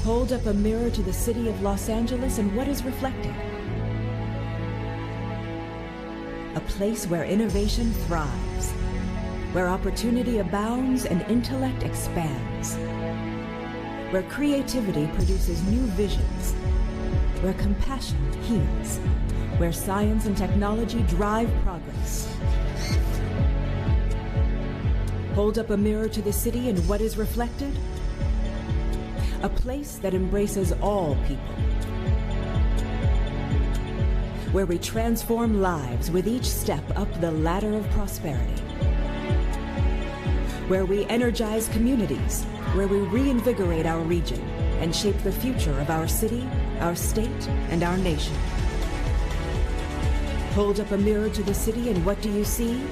Hold up a mirror to the city of Los Angeles and what is reflected? A place where innovation thrives, where opportunity abounds and intellect expands, where creativity produces new visions, where compassion heals, where science and technology drive progress. Hold up a mirror to the city and what is reflected? A place that embraces all people, where we transform lives with each step up the ladder of prosperity, where we energize communities, where we reinvigorate our region and shape the future of our city, our state, and our nation. Hold up a mirror to the city and what do you see?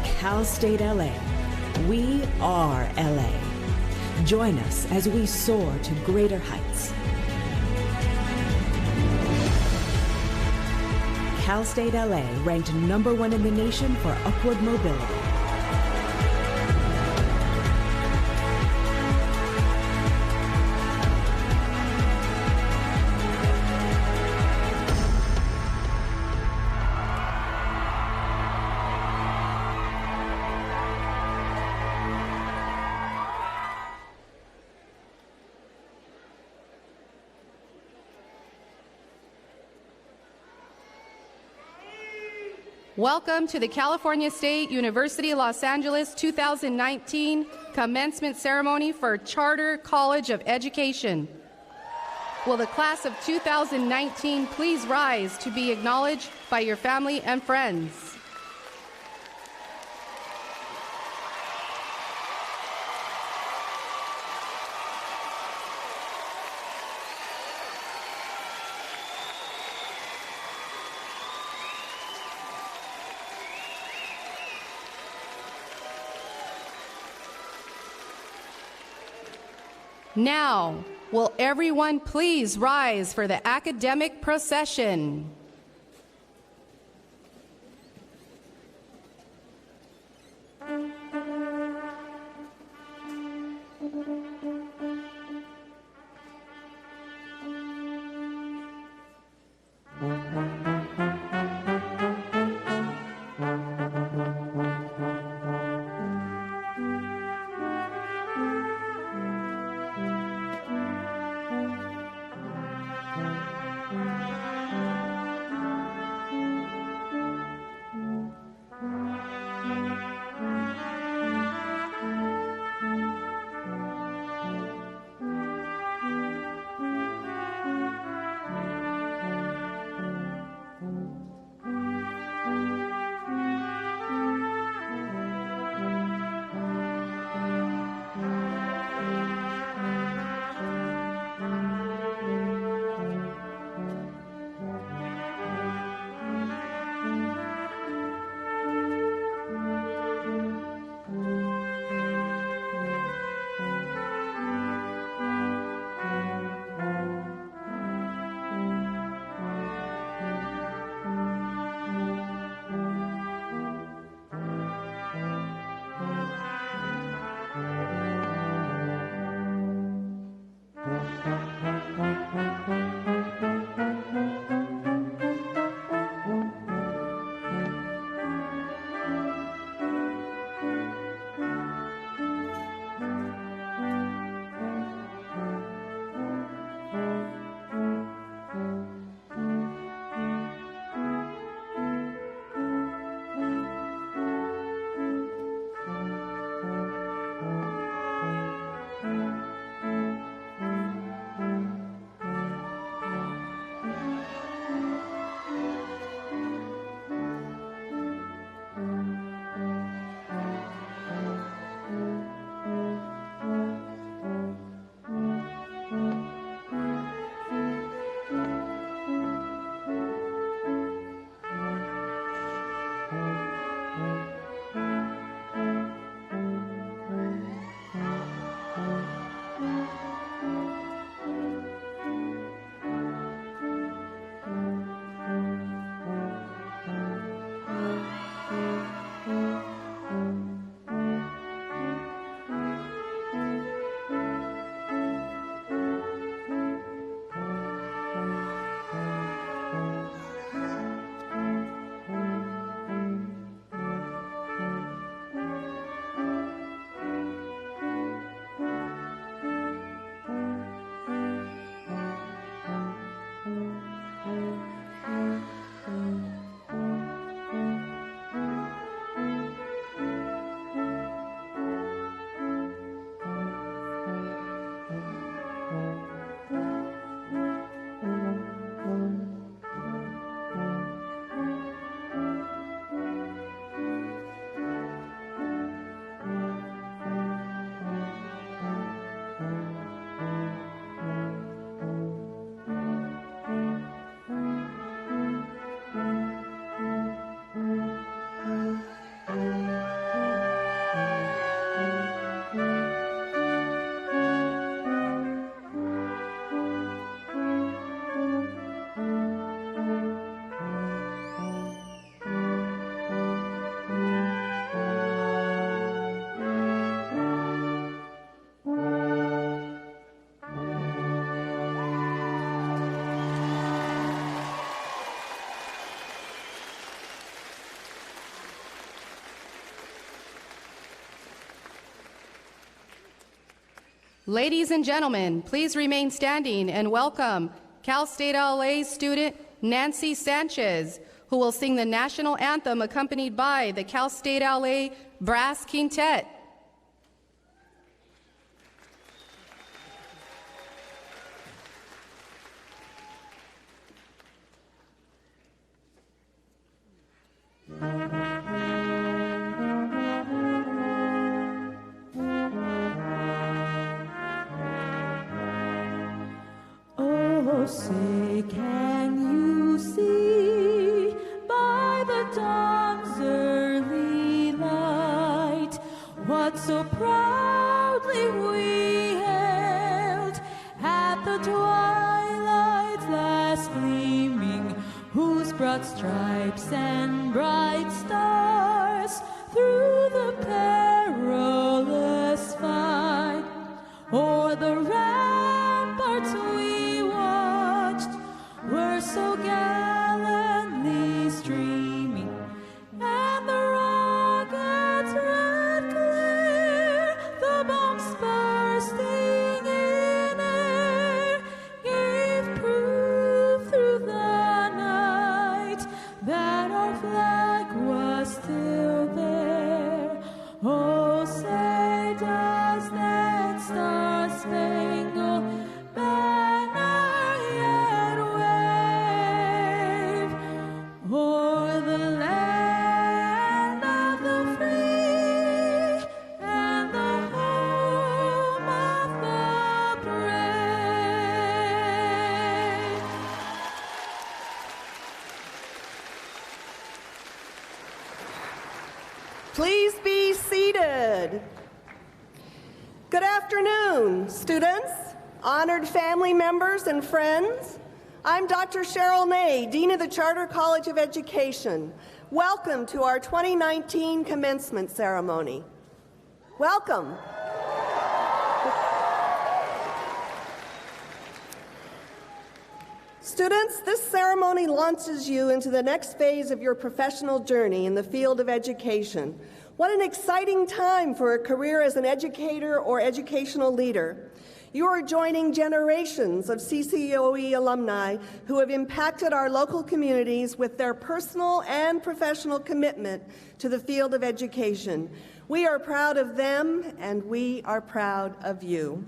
Cal State LA. We are LA. Join us as we soar to greater heights. Cal State LA ranked #1 in the nation for upward mobility. Welcome to the California State University Los Angeles 2019 Commencement Ceremony for Charter College of Education. Will the class of 2019 please rise to be acknowledged by your family and friends? Now, will everyone please rise for the academic procession? Ladies and gentlemen, please remain standing and welcome Cal State LA student Nancy Sanchez, who will sing the national anthem accompanied by the Cal State LA Brass Quintet. Oh, say can you see by the dawn's early light what so proudly we hailed at the twilight's last gleaming, whose broad stripes and bright stars through the perilous fight o'er the ramparts we watched were so gallantly streaming, and the rockets' red glare, the bombs bursting in air, gave proof through the night that our flag was still there. Oh, say does that star-spangled banner yet wave o'er the land of the free and the home of the brave? Please be seated. Good afternoon, students, honored family members, and friends. I'm Dr. Sharon, Dean of the Charter College of Education. Welcome to our 2019 commencement ceremony. Welcome. Students, this ceremony launches you into the next phase of your professional journey in the field of education. What an exciting time for a career as an educator or educational leader. You are joining generations of CCOE alumni who have impacted our local communities with their personal and professional commitment to the field of education. We are proud of them, and we are proud of you.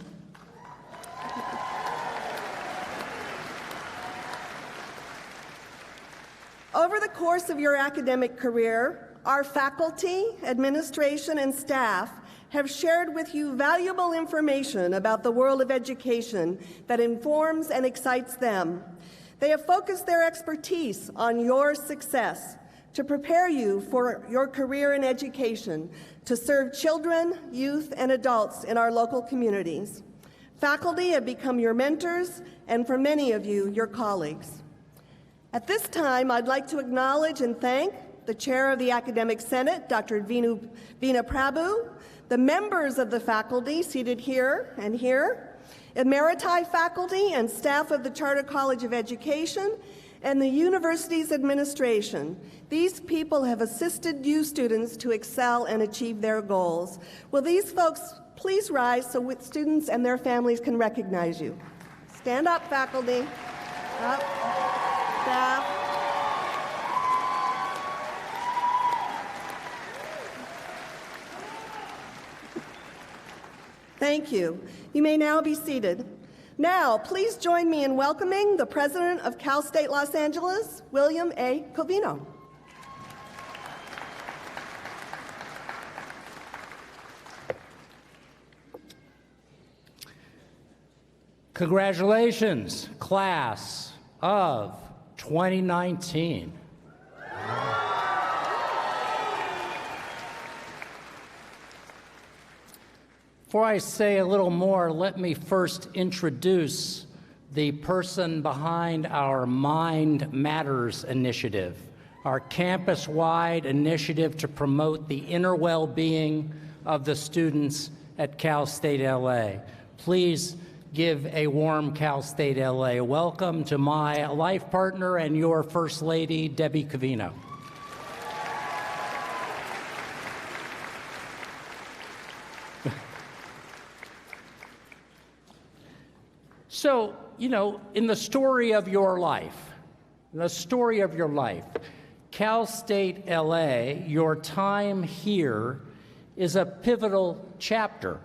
Over the course of your academic career, our faculty, administration, and staff have shared with you valuable information about the world of education that informs and excites them. They have focused their expertise on your success to prepare you for your career in education, to serve children, youth, and adults in our local communities. Faculty have become your mentors, and for many of you, your colleagues. At this time, I'd like to acknowledge and thank the Chair of the Academic Senate, Dr. Veena Prabhu, the members of the faculty seated here and here, emeriti faculty and staff of the Charter College of Education, and the university's administration. These people have assisted you students to excel and achieve their goals. Will these folks please rise so students and their families can recognize you? Stand up, faculty. Up. Staff. Thank you. You may now be seated. Now, please join me in welcoming the President of Cal State Los Angeles, William A. Covino. Congratulations, class of 2019. Before I say a little more, let me first introduce the person behind our Mind Matters initiative, our campus-wide initiative to promote the inner well-being of the students at Cal State LA. Please give a warm Cal State LA welcome to my life partner and your First Lady, Debbie Covino. So, in the story of your life, Cal State LA, your time here is a pivotal chapter.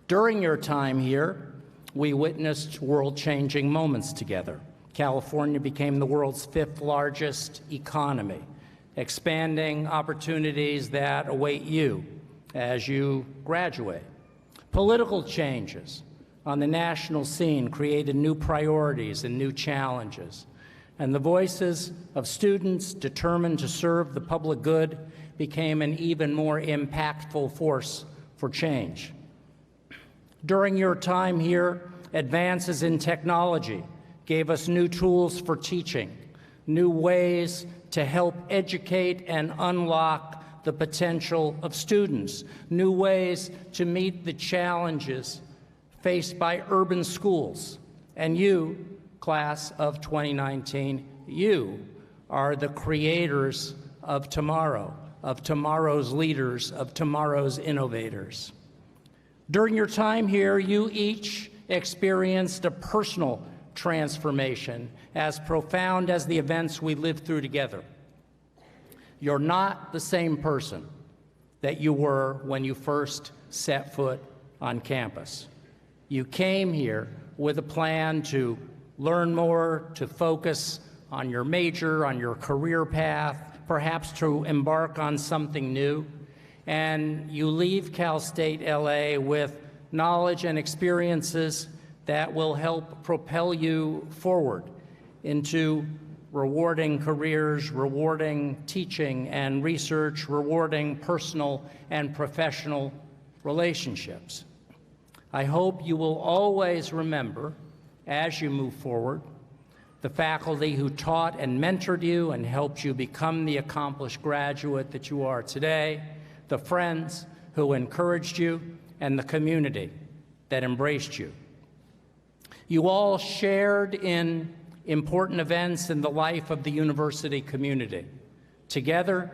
During your time here, we witnessed world-changing moments together. California became the world's 5th largest economy, expanding opportunities that await you as you graduate. Political changes on the national scene created new priorities and new challenges, and the voices of students determined to serve the public good became an even more impactful force for change. During your time here, advances in technology gave us new tools for teaching, new ways to help educate and unlock the potential of students, new ways to meet the challenges faced by urban schools. And you, class of 2019, you are the creators of tomorrow, of tomorrow's leaders, of tomorrow's innovators. During your time here, you each experienced a personal transformation as profound as the events we lived through together. You're not the same person that you were when you first set foot on campus. You came here with a plan to learn more, to focus on your major, on your career path, perhaps to embark on something new. And you leave Cal State LA with knowledge and experiences that will help propel you forward into rewarding careers, rewarding teaching and research, rewarding personal and professional relationships. I hope you will always remember, as you move forward, the faculty who taught and mentored you and helped you become the accomplished graduate that you are today, the friends who encouraged you, and the community that embraced you. You all shared in important events in the life of the university community. Together,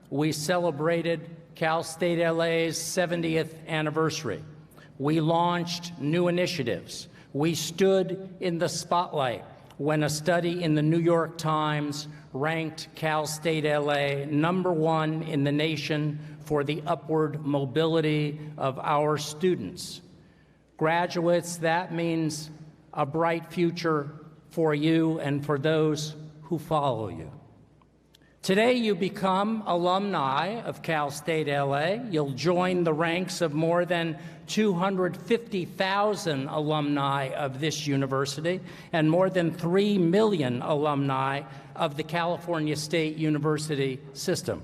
we celebrated Cal State LA's 70th anniversary. We launched new initiatives. We stood in the spotlight when a study in the New York Times ranked Cal State LA #1 in the nation for the upward mobility of our students. Graduates, that means a bright future for you and for those who follow you. Today, you become alumni of Cal State LA. You'll join the ranks of more than 250,000 alumni of this university and more than 3 million alumni of the California State University system.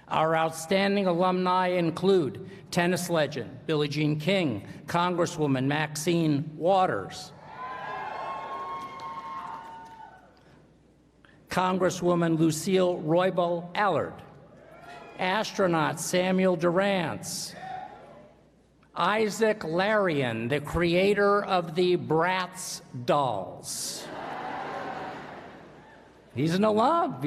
Our outstanding alumni include tennis legend Billie Jean King, Congresswoman Maxine Waters, Congresswoman Lucille Roybal Allard, astronaut Samuel Durance, Isaac Larian, the creator of the Bratz dolls. He's an alum.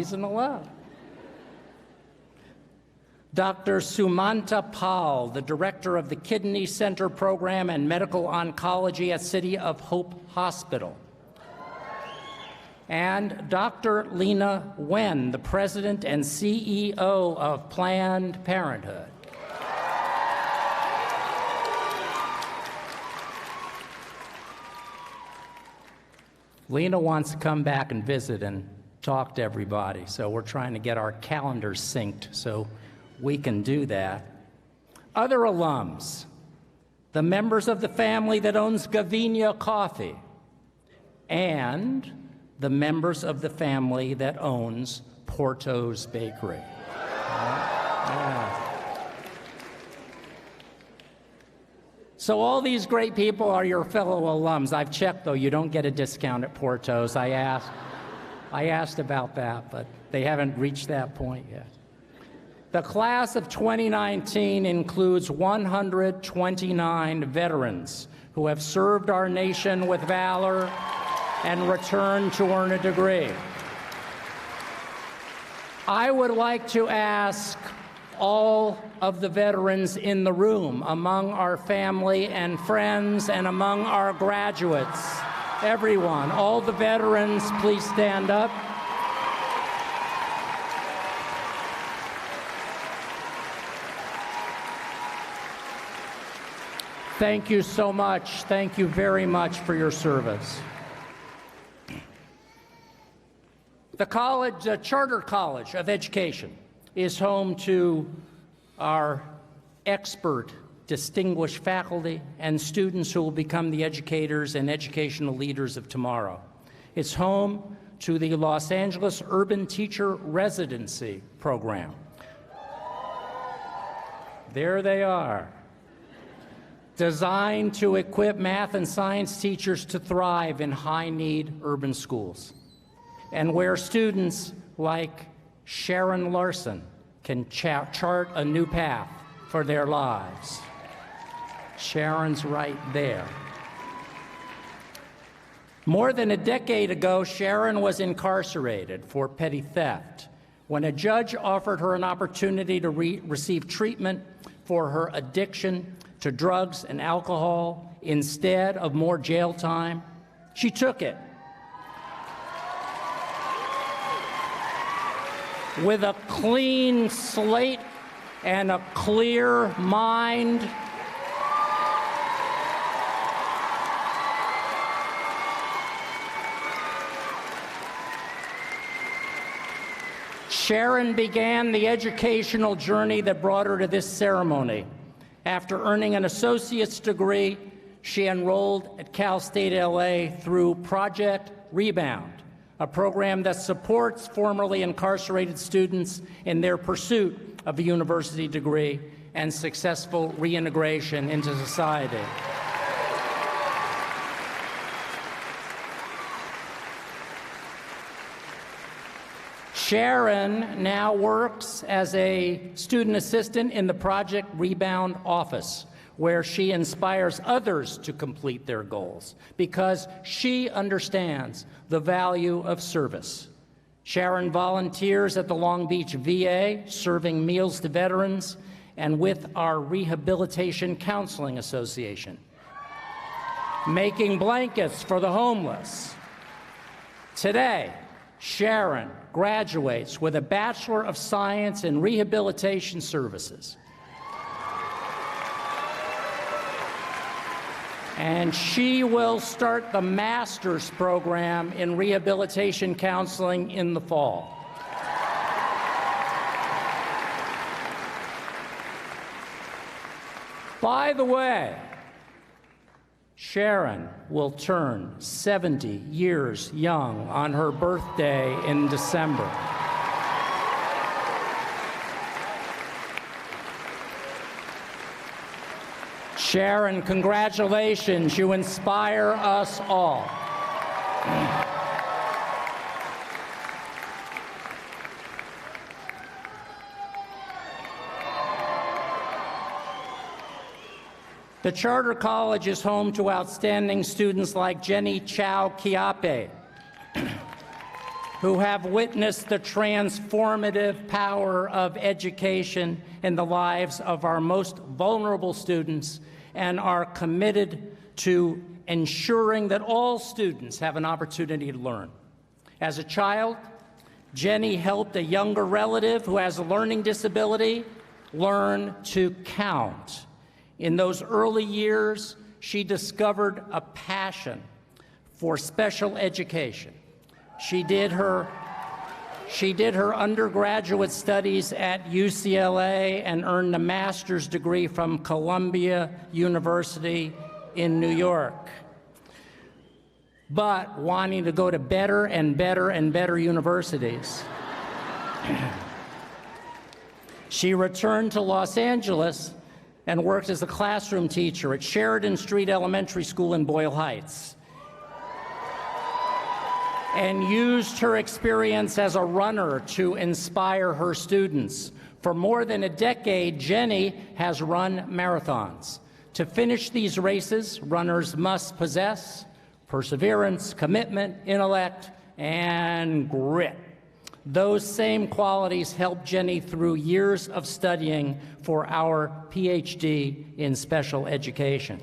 Dr. Sumanta Pal, the director of the Kidney Center Program and Medical Oncology at City of Hope Hospital. And Dr. Lena Wen, the president and CEO of Planned Parenthood. Lena wants to come back and visit and talk to everybody, so we're trying to get our calendars synced so we can do that. Other alums, the members of the family that owns Gavinia Coffee, and the members of the family that owns Porto's Bakery. Yeah. So all these great people are your fellow alums. I've checked, though, you don't get a discount at Porto's. I asked about that, but they haven't reached that point yet. The class of 2019 includes 129 veterans who have served our nation with valor and returned to earn a degree. I would like to ask all of the veterans in the room, among our family and friends, and among our graduates. Everyone, all the veterans, please stand up. Thank you so much. Thank you very much for your service. The Charter College of Education is home to our expert, distinguished faculty and students who will become the educators and educational leaders of tomorrow. It's home to the Los Angeles Urban Teacher Residency Program. There they are. Designed to equip math and science teachers to thrive in high-need urban schools, and where students like Sharon Larson can chart a new path for their lives. Sharon's right there. More than a decade ago, Sharon was incarcerated for petty theft when a judge offered her an opportunity to receive treatment for her addiction to drugs and alcohol instead of more jail time. She took it. With a clean slate and a clear mind, Sharon began the educational journey that brought her to this ceremony. After earning an associate's degree, she enrolled at Cal State LA through Project Rebound, a program that supports formerly incarcerated students in their pursuit of a university degree and successful reintegration into society. Sharon now works as a student assistant in the Project Rebound office, where she inspires others to complete their goals because she understands the value of service. Sharon volunteers at the Long Beach VA, serving meals to veterans, and with our Rehabilitation Counseling Association, making blankets for the homeless. Today, Sharon graduates with a Bachelor of Science in Rehabilitation Services. And she will start the master's program in rehabilitation counseling in the fall. By the way, Sharon will turn 70 years young on her birthday in December. Sharon, congratulations. You inspire us all. The Charter College is home to outstanding students like Jenny Chow who have witnessed the transformative power of education in the lives of our most vulnerable students and are committed to ensuring that all students have an opportunity to learn. As a child, Jenny helped a younger relative who has a learning disability learn to count. In those early years, she discovered a passion for special education. She did her undergraduate studies at UCLA and earned a master's degree from Columbia University in New York. But wanting to go to better and better and better universities, she returned to Los Angeles and worked as a classroom teacher at Sheridan Street Elementary School in Boyle Heights, and used her experience as a runner to inspire her students. For more than a decade, Jenny has run marathons. To finish these races, runners must possess perseverance, commitment, intellect, and grit. Those same qualities helped Jenny through years of studying for our PhD in special education.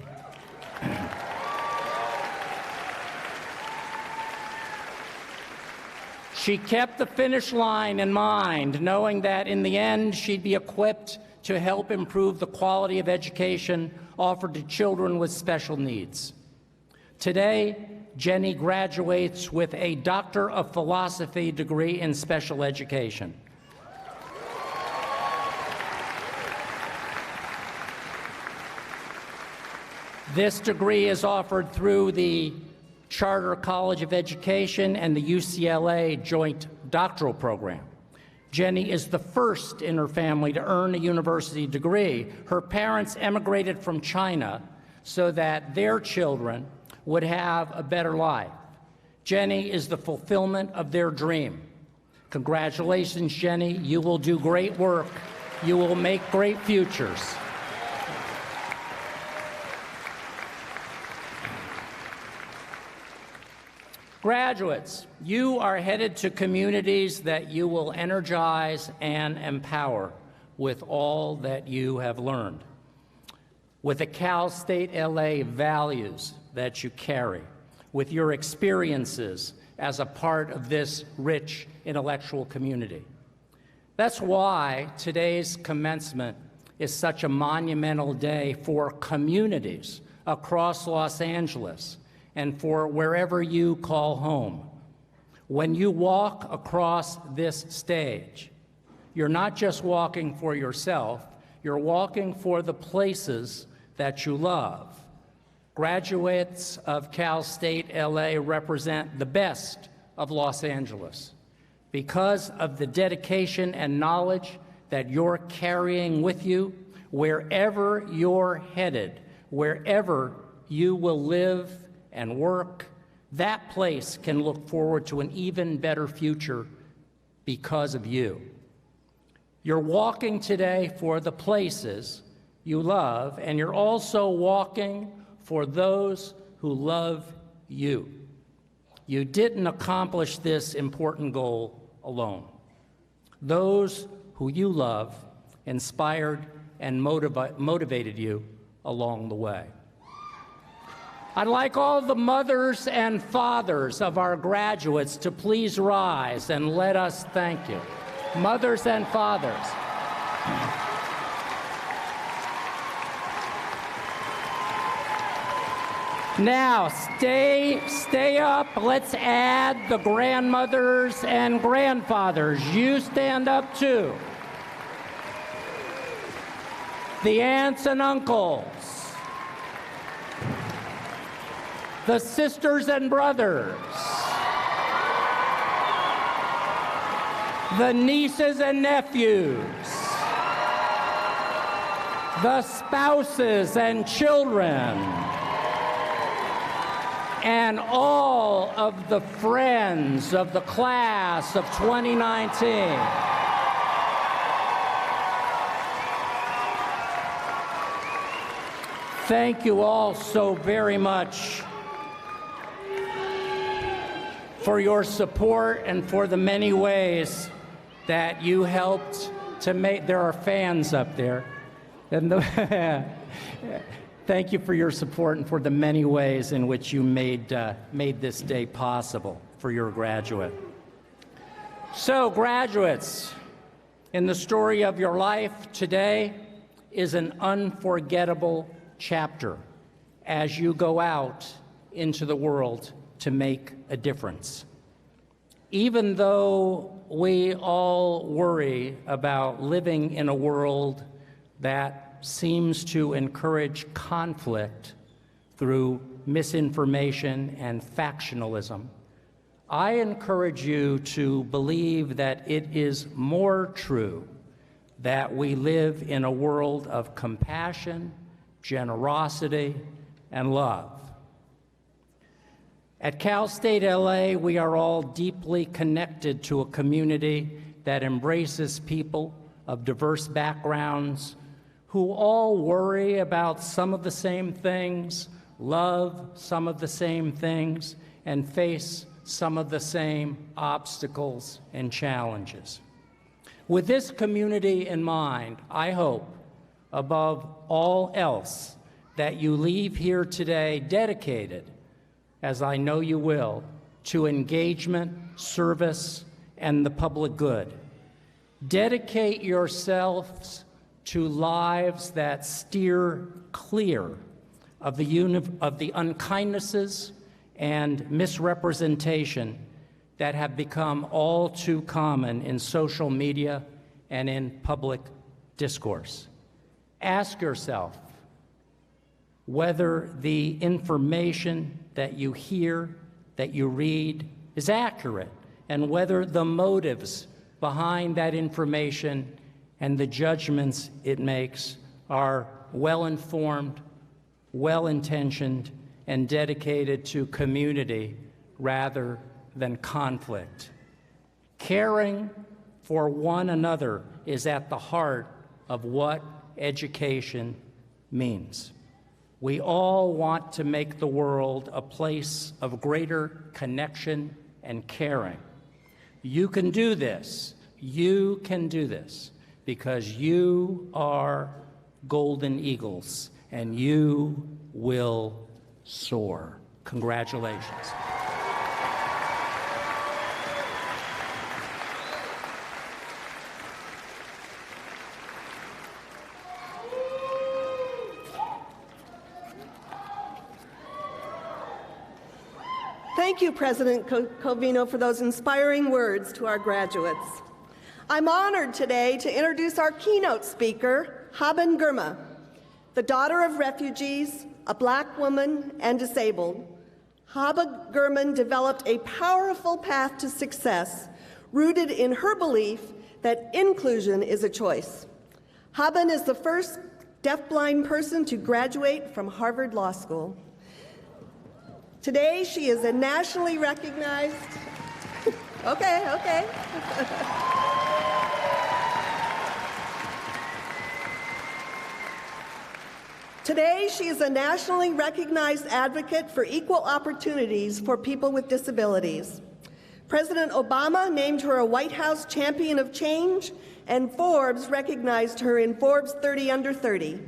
She kept the finish line in mind, knowing that in the end she'd be equipped to help improve the quality of education offered to children with special needs. Today, Jenny graduates with a Doctor of Philosophy degree in special education. This degree is offered through the Charter College of Education and the UCLA Joint Doctoral Program. Jenny is the first in her family to earn a university degree. Her parents emigrated from China so that their children would have a better life. Jenny is the fulfillment of their dream. Congratulations, Jenny. You will do great work. You will make great futures. Graduates, you are headed to communities that you will energize and empower with all that you have learned. With the Cal State LA values that you carry, with your experiences as a part of this rich intellectual community. That's why today's commencement is such a monumental day for communities across Los Angeles and for wherever you call home. When you walk across this stage, you're not just walking for yourself, you're walking for the places that you love. Graduates of Cal State LA represent the best of Los Angeles because of the dedication and knowledge that you're carrying with you wherever you're headed, wherever you will live and work. That place can look forward to an even better future because of you. You're walking today for the places you love, and you're also walking for those who love you. You didn't accomplish this important goal alone. Those who you love inspired and motivated you along the way. I'd like all the mothers and fathers of our graduates to please rise and let us thank you. Mothers and fathers. Now, stay up. Let's add the grandmothers and grandfathers. You stand up too. The aunts and uncles. The sisters and brothers, the nieces and nephews, the spouses and children, and all of the friends of the class of 2019. Thank you all so very much for your support and for the many ways that you helped to make. There are fans up there. And thank you for your support and for the many ways in which you made this day possible for your graduate. So, graduates, in the story of your life, today is an unforgettable chapter as you go out into the world to make a difference. Even though we all worry about living in a world that seems to encourage conflict through misinformation and factionalism, I encourage you to believe that it is more true that we live in a world of compassion, generosity, and love. At Cal State LA, we are all deeply connected to a community that embraces people of diverse backgrounds who all worry about some of the same things, love some of the same things, and face some of the same obstacles and challenges. With this community in mind, I hope, above all else, that you leave here today dedicated, as I know you will, to engagement, service, and the public good. Dedicate yourselves to lives that steer clear of the unkindnesses and misrepresentation that have become all too common in social media and in public discourse. Ask yourself whether the information that you hear, that you read, is accurate, and whether the motives behind that information and the judgments it makes are well-informed, well-intentioned, and dedicated to community rather than conflict. Caring for one another is at the heart of what education means. We all want to make the world a place of greater connection and caring. You can do this. You can do this because you are golden eagles and you will soar. Congratulations. Thank you, President Covino, for those inspiring words to our graduates. I'm honored today to introduce our keynote speaker, Haben Girma. The daughter of refugees, a Black woman, and disabled, Haben Girma developed a powerful path to success rooted in her belief that inclusion is a choice. Haben is the first deafblind person to graduate from Harvard Law School. Today, she is a nationally recognized, okay. Today, she is a nationally recognized advocate for equal opportunities for people with disabilities. President Obama named her a White House Champion of Change, and Forbes recognized her in Forbes 30 Under 30.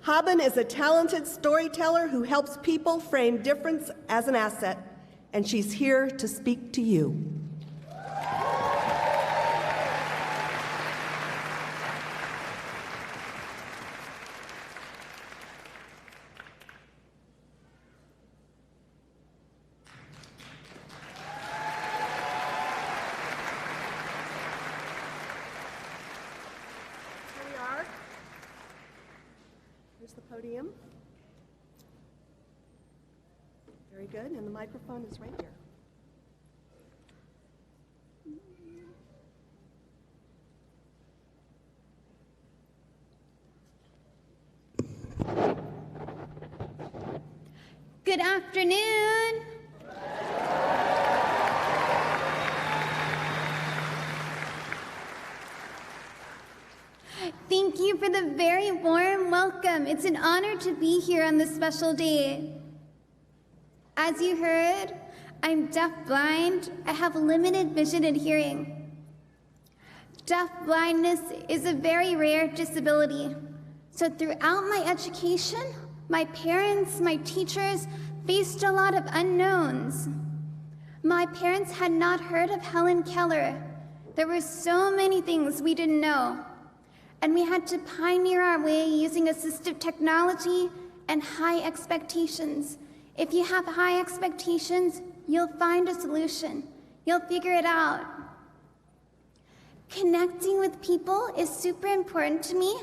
Haben is a talented storyteller who helps people frame difference as an asset, and she's here to speak to you. Podium. Very good, and the microphone is right here. Good afternoon. Thank you for the very warm welcome. It's an honor to be here on this special day. As you heard, I'm deafblind. I have limited vision and hearing. Deafblindness is a very rare disability. So throughout my education, my parents, my teachers faced a lot of unknowns. My parents had not heard of Helen Keller. There were so many things we didn't know. And we had to pioneer our way using assistive technology and high expectations. If you have high expectations, you'll find a solution. You'll figure it out. Connecting with people is super important to me,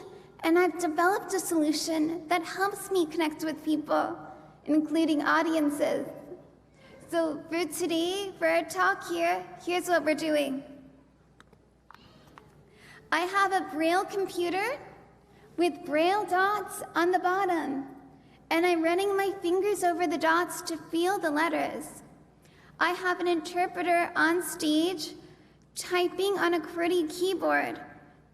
and I've developed a solution that helps me connect with people, including audiences. So for today, for our talk here, here's what we're doing. I have a Braille computer with Braille dots on the bottom, and I'm running my fingers over the dots to feel the letters. I have an interpreter on stage typing on a QWERTY keyboard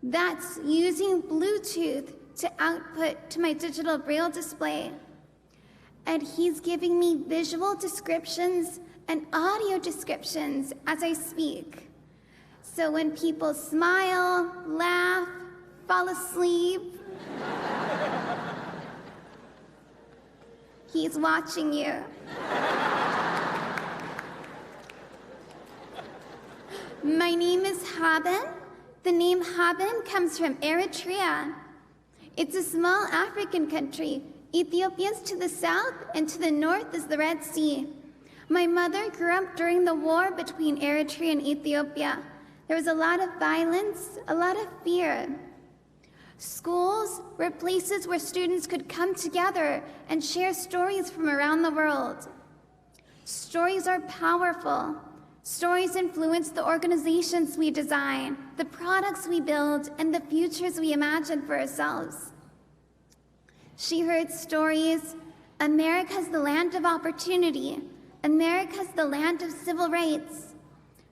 that's using Bluetooth to output to my digital Braille display. And he's giving me visual descriptions and audio descriptions as I speak. So when people smile, laugh, fall asleep, he's watching you. My name is Haben. The name Haben comes from Eritrea. It's a small African country. Ethiopia is to the south, and to the north is the Red Sea. My mother grew up during the war between Eritrea and Ethiopia. There was a lot of violence, a lot of fear. Schools were places where students could come together and share stories from around the world. Stories are powerful. Stories influence the organizations we design, the products we build, and the futures we imagine for ourselves. She heard stories, America's the land of opportunity, America's the land of civil rights.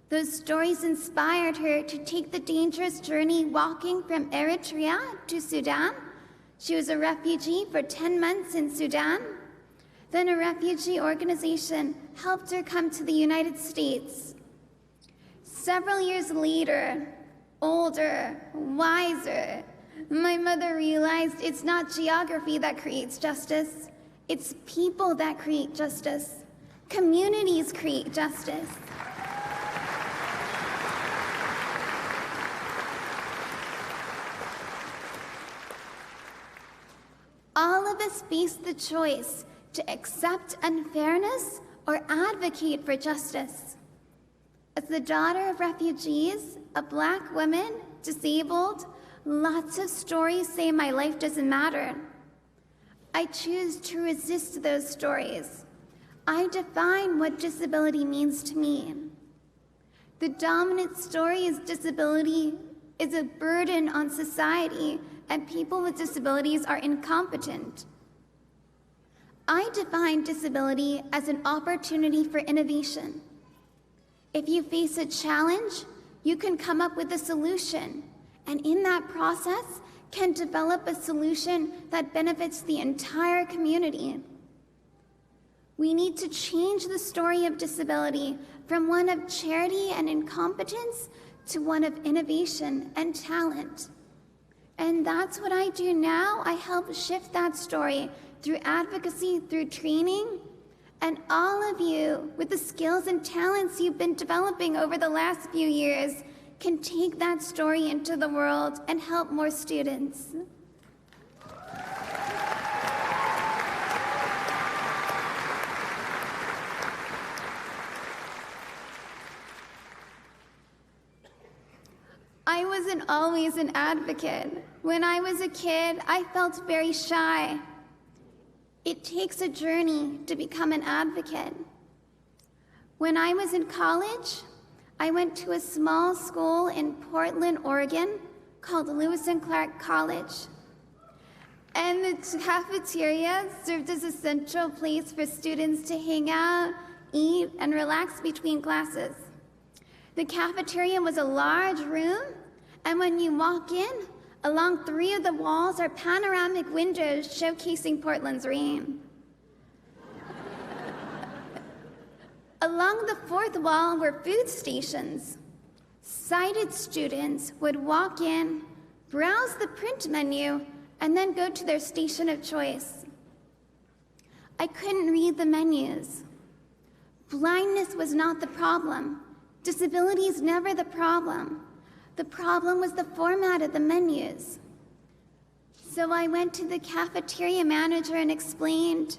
Those stories inspired her to take the dangerous journey walking from Eritrea to Sudan. She was a refugee for 10 months in Sudan. Then a refugee organization helped her come to the United States. Several years later, older, wiser, my mother realized it's not geography that creates justice, it's people that create justice. Communities create justice. All of us face the choice to accept unfairness or advocate for justice. As the daughter of refugees, a Black woman, disabled, lots of stories say my life doesn't matter. I choose to resist those stories. I define what disability means to me. The dominant story is disability is a burden on society, and people with disabilities are incompetent. I define disability as an opportunity for innovation. If you face a challenge, you can come up with a solution, and in that process, can develop a solution that benefits the entire community. We need to change the story of disability from one of charity and incompetence to one of innovation and talent. And that's what I do now. I help shift that story through advocacy, through training, and all of you, with the skills and talents you've been developing over the last few years, can take that story into the world and help more students. I wasn't always an advocate. When I was a kid, I felt very shy. It takes a journey to become an advocate. When I was in college, I went to a small school in Portland, Oregon, called Lewis and Clark College. And the cafeteria served as a central place for students to hang out, eat, and relax between classes. The cafeteria was a large room, and when you walk in, along 3 of the walls are panoramic windows showcasing Portland's rain. Along the 4th wall were food stations. Sighted students would walk in, browse the print menu, and then go to their station of choice. I couldn't read the menus. Blindness was not the problem. Disability is never the problem. The problem was the format of the menus. So I went to the cafeteria manager and explained,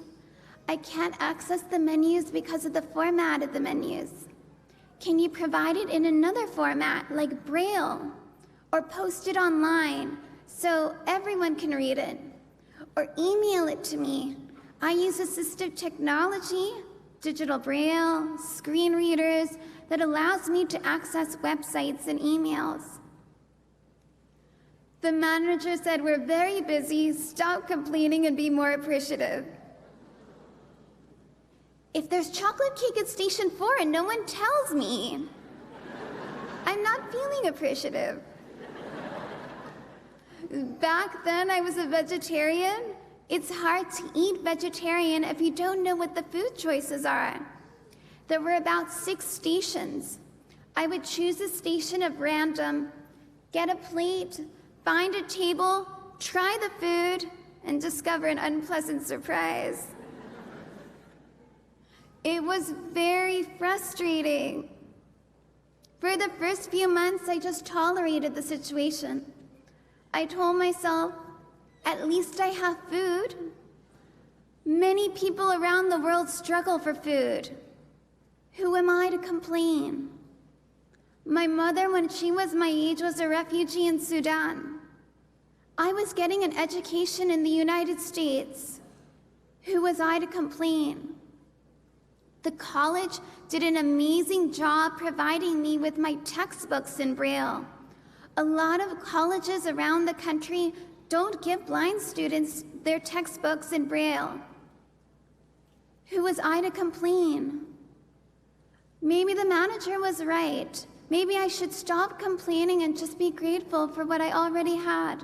I can't access the menus because of the format of the menus. Can you provide it in another format, like Braille, or post it online so everyone can read it, or email it to me? I use assistive technology, digital Braille, screen readers, that allows me to access websites and emails. The manager said, we're very busy, stop complaining and be more appreciative. If there's chocolate cake at station 4 and no one tells me, I'm not feeling appreciative. Back then, I was a vegetarian. It's hard to eat vegetarian if you don't know what the food choices are. There were about 6 stations. I would choose a station at random, get a plate, find a table, try the food, and discover an unpleasant surprise. It was very frustrating. For the first few months, I just tolerated the situation. I told myself, at least I have food. Many people around the world struggle for food. Who am I to complain? My mother, when she was my age, was a refugee in Sudan. I was getting an education in the United States. Who was I to complain? The college did an amazing job providing me with my textbooks in Braille. A lot of colleges around the country don't give blind students their textbooks in Braille. Who was I to complain? Maybe the manager was right. Maybe I should stop complaining and just be grateful for what I already had.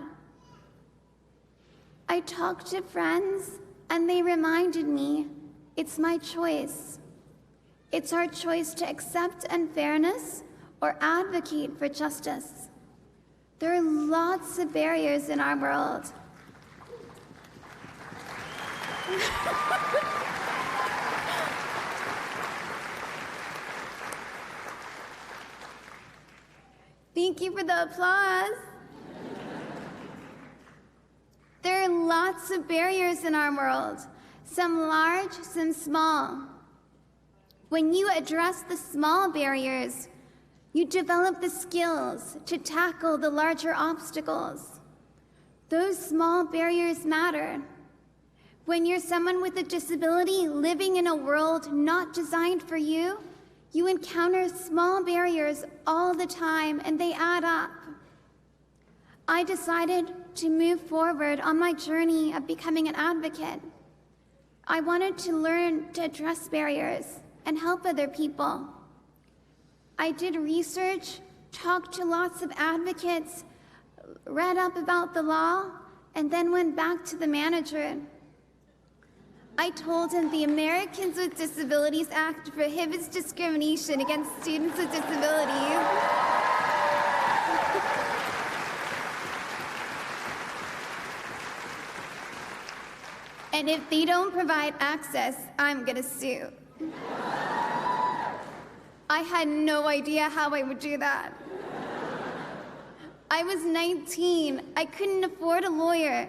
I talked to friends, and they reminded me it's my choice. It's our choice to accept unfairness or advocate for justice. There are lots of barriers in our world. Thank you for the applause. There are lots of barriers in our world, some large, some small. When you address the small barriers, you develop the skills to tackle the larger obstacles. Those small barriers matter. When you're someone with a disability living in a world not designed for you, you encounter small barriers all the time, and they add up. I decided to move forward on my journey of becoming an advocate. I wanted to learn to address barriers and help other people. I did research, talked to lots of advocates, read up about the law, and then went back to the manager. I told him the Americans with Disabilities Act prohibits discrimination against students with disabilities. And if they don't provide access, I'm gonna sue. I had no idea how I would do that. I was 19. I couldn't afford a lawyer.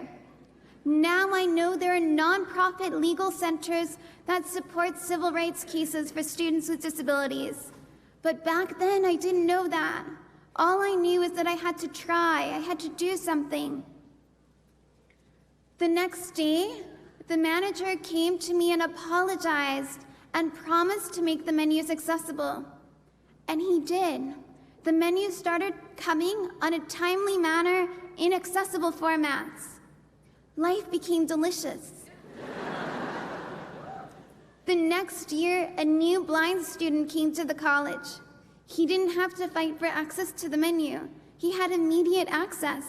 Now I know there are nonprofit legal centers that support civil rights cases for students with disabilities. But back then, I didn't know that. All I knew is that I had to try. I had to do something. The next day, the manager came to me and apologized and promised to make the menus accessible. And he did. The menus started coming on a timely manner in accessible formats. Life became delicious. The next year, a new blind student came to the college. He didn't have to fight for access to the menu. He had immediate access.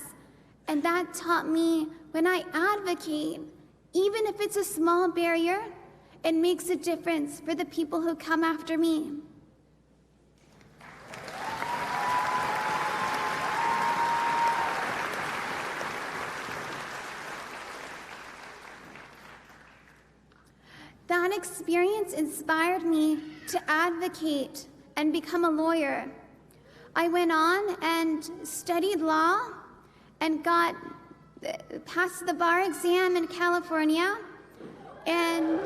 And that taught me when I advocate, even if it's a small barrier, it makes a difference for the people who come after me. That experience inspired me to advocate and become a lawyer. I went on and studied law and passed the bar exam in California, and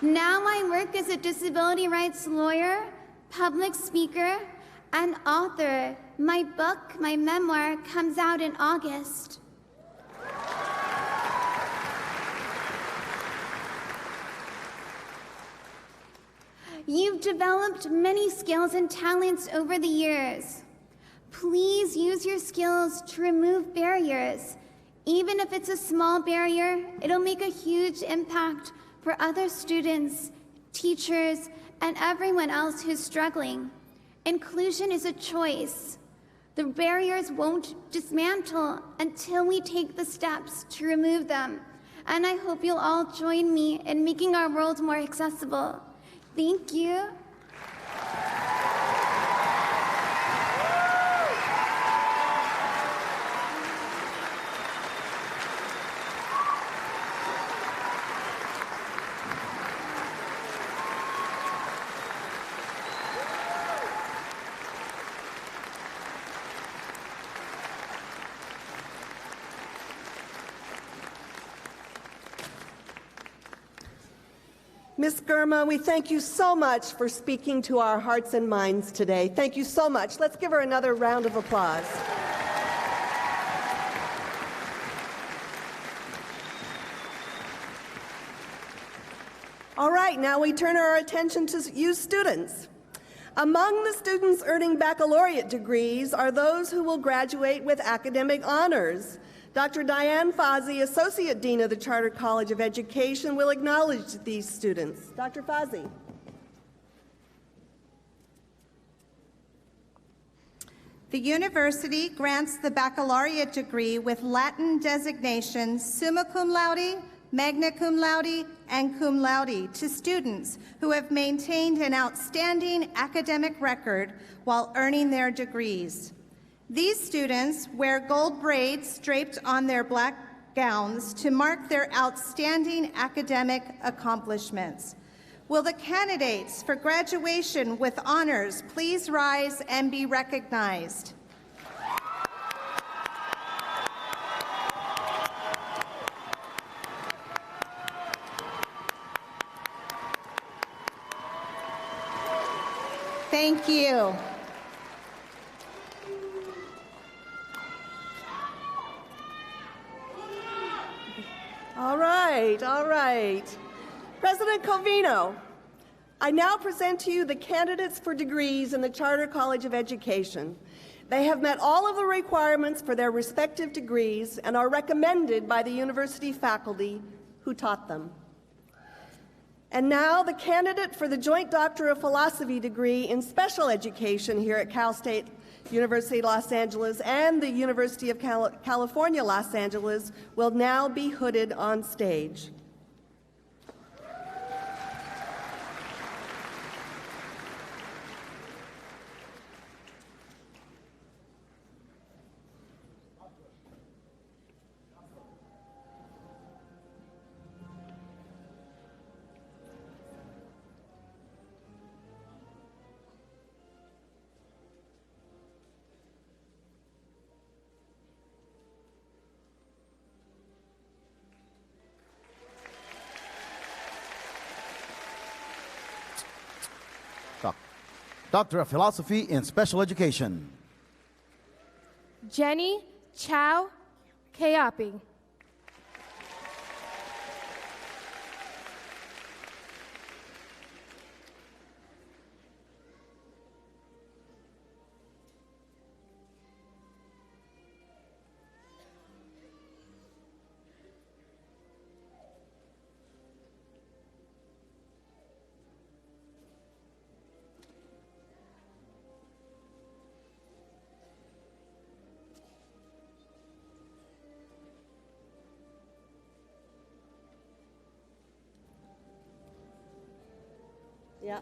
now I work as a disability rights lawyer, public speaker, and author. My book, my memoir, comes out in August. You've developed many skills and talents over the years. Please use your skills to remove barriers. Even if it's a small barrier, it'll make a huge impact for other students, teachers, and everyone else who's struggling. Inclusion is a choice. The barriers won't dismantle until we take the steps to remove them. and I hope you'll all join me in making our world more accessible. Thank you. Ms. Girma, we thank you so much for speaking to our hearts and minds today. Thank you so much. Let's give her another round of applause. All right, now we turn our attention to you students. Among the students earning baccalaureate degrees are those who will graduate with academic honors. Dr. Diane Fazzi, Associate Dean of the Charter College of Education, will acknowledge these students. Dr. Fazzi. The university grants the baccalaureate degree with Latin designations summa cum laude, magna cum laude, and cum laude to students who have maintained an outstanding academic record while earning their degrees. These students wear gold braids draped on their black gowns to mark their outstanding academic accomplishments. Will the candidates for graduation with honors please rise and be recognized? Thank you. All right. President Covino, I now present to you the candidates for degrees in the Charter College of Education. They have met all of the requirements for their respective degrees and are recommended by the university faculty who taught them. And now the candidate for the Joint Doctor of Philosophy degree in Special Education here at Cal State University Los Angeles and the University of California Los Angeles will now be hooded on stage. Doctor of Philosophy in Special Education. Jenny Chow Kayapi. Yeah.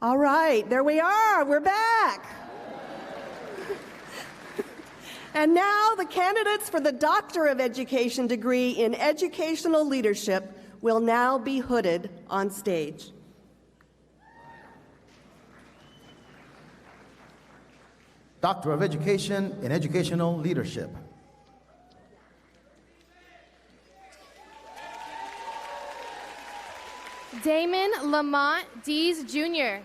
All right, there we are. We're back. And now the candidates for the Doctor of Education degree in Educational Leadership will now be hooded on stage. Doctor of Education in Educational Leadership. Damon Lamont Dees Jr.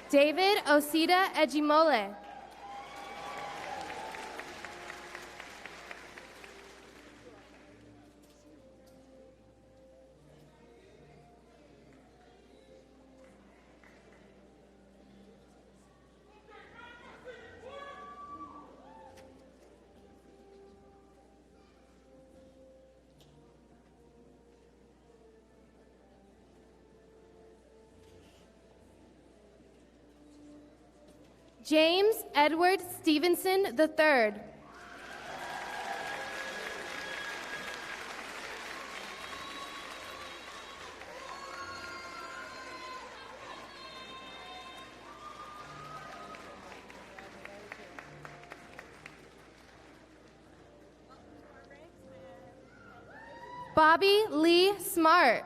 David Osita Ejimole. James Edward Stevenson III. Bobby Lee Smart.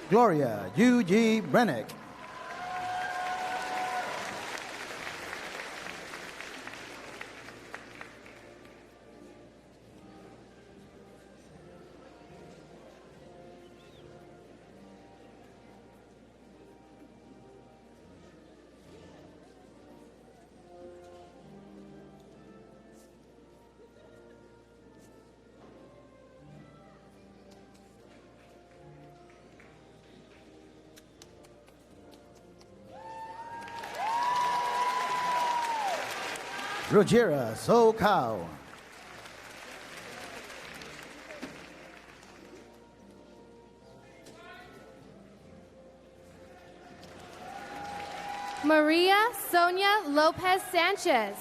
Gloria U.G. Brennick. Rogera So Chow. Maria Sonia Lopez Sanchez.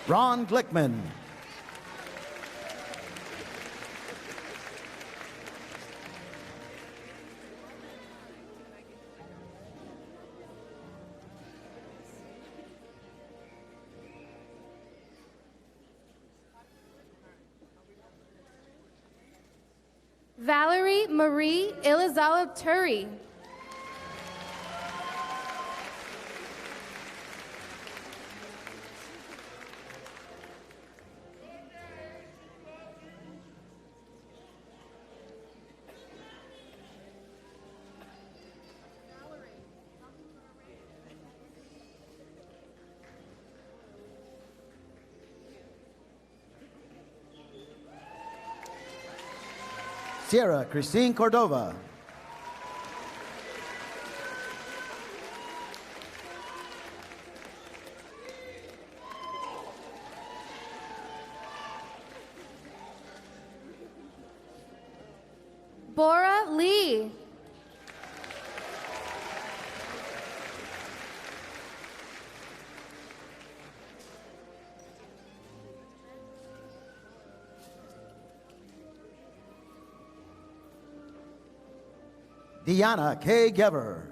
Ron Glickman. Valerie Marie Ilizawa Turi. Sierra Christine Cordova. Bora Lee. Deanna K. Gever.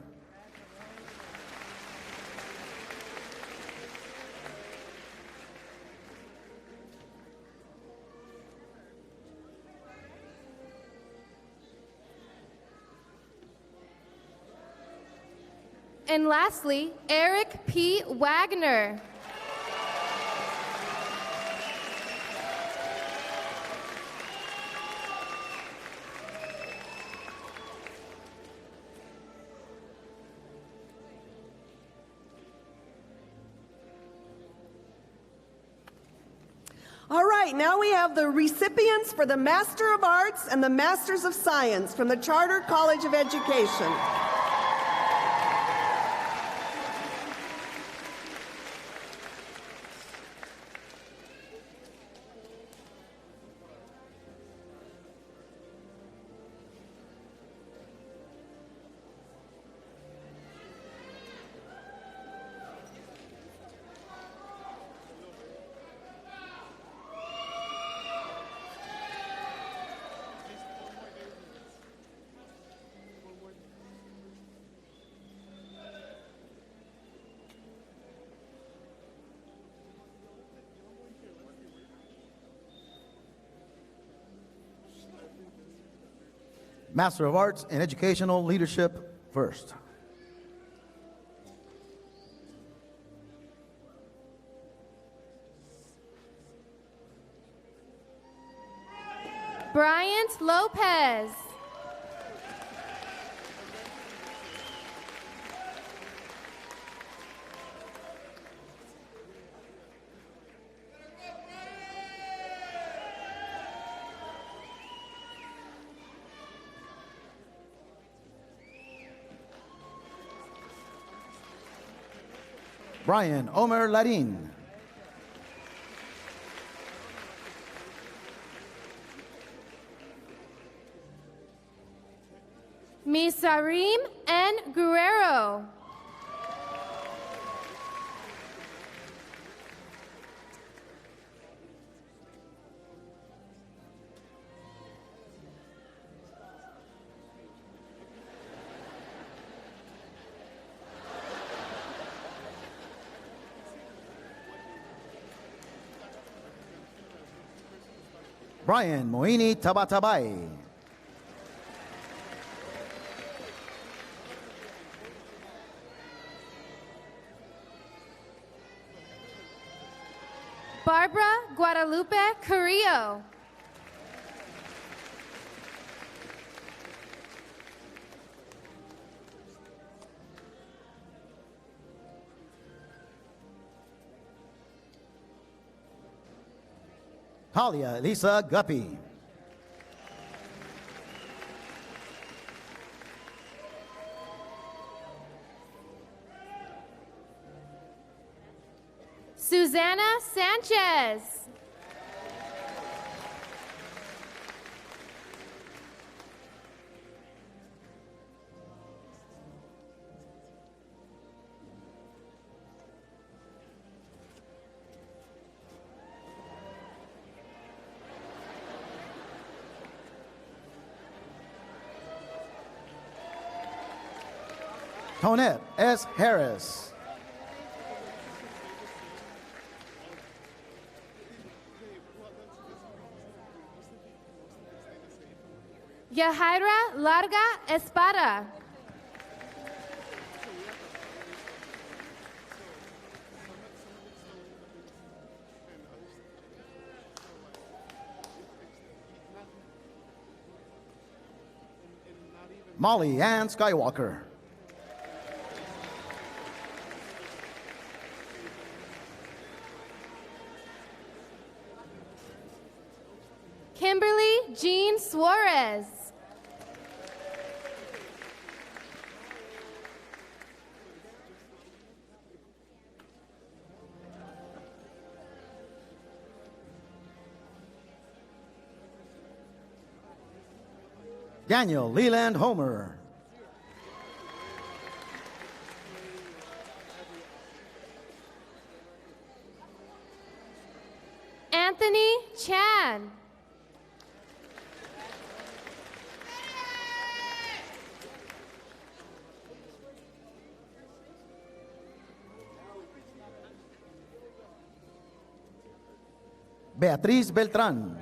And lastly, Eric P. Wagner. All right, now we have the recipients for the Master of Arts and the Masters of Science from the Charter College of Education. Master of Arts in Educational Leadership first. Bryant Lopez. Brian Omer Larin. Misarim N. Guerrero. Brian Moini Tabatabay. Barbara Guadalupe Carrillo. Talia Lisa Guppy. Susana Sanchez. Tonette S. Harris. Yahaira Larga Espada. Molly Ann Skywalker. Kimberly Jean Suarez. Daniel Leland Homer. Anthony Chan. Beatriz Beltrán.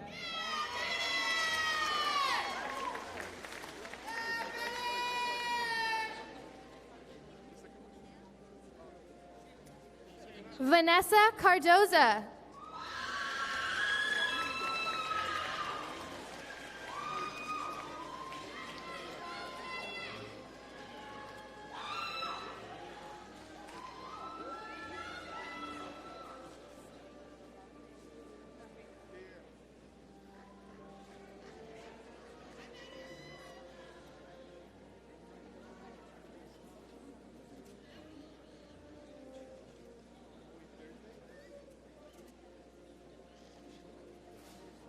Vanessa Cardoza.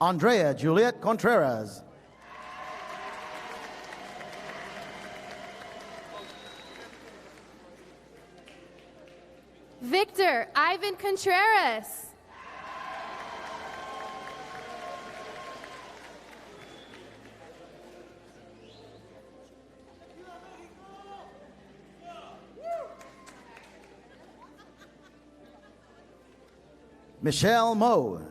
Andrea Juliet Contreras. Victor Ivan Contreras. Michelle Moe.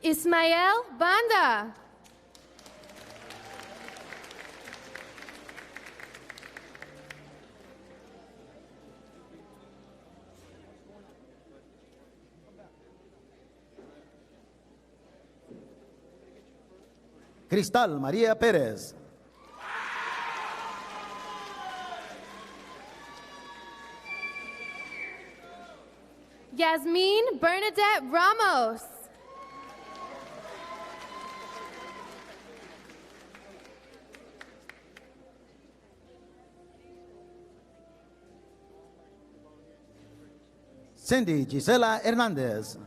Ismael Banda. Cristal María Pérez. Yasmin Bernadette Ramos. Cindy Gisela Hernández.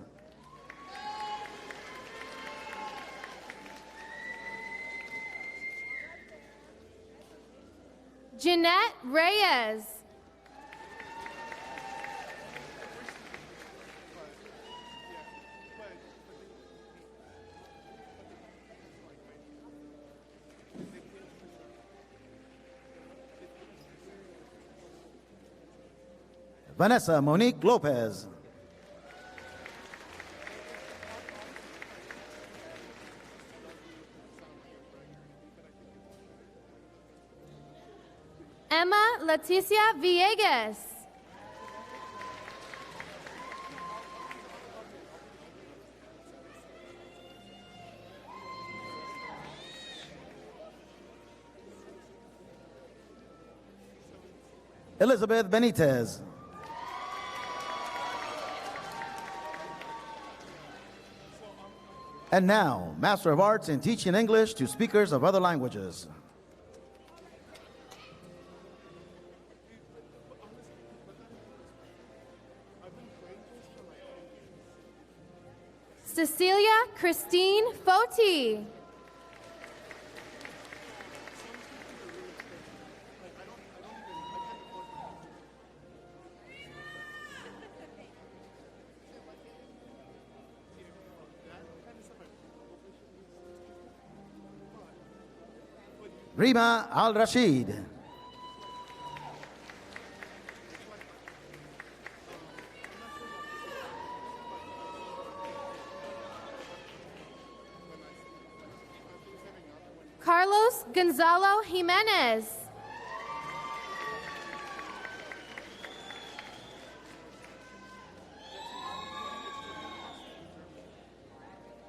Jeanette Reyes. Vanessa Monique Lopez. Emma Leticia Villegas. Elizabeth Benitez. And now, Master of Arts in Teaching English to Speakers of Other Languages. Cecilia Christine Foti. Rima Al-Rashid. Carlos Gonzalo Jimenez.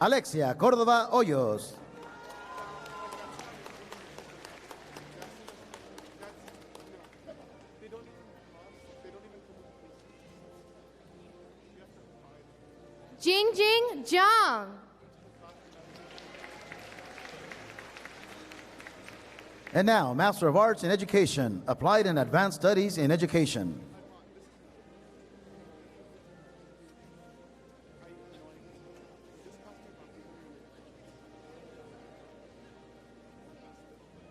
Alexia Córdoba Hoyos. Jingjing Zhang. And now, Master of Arts in Education, Applied and Advanced Studies in Education.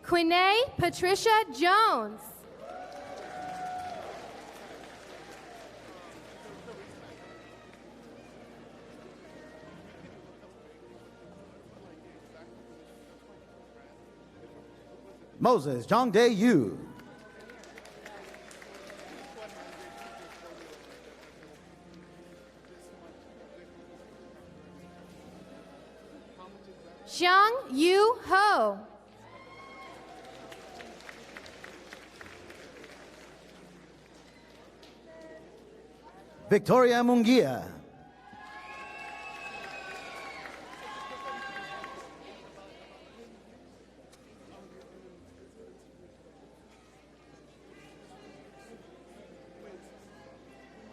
Quinay Patricia Jones. Moses Jongdae Yu. Zhang Yu Ho. Victoria Munguia.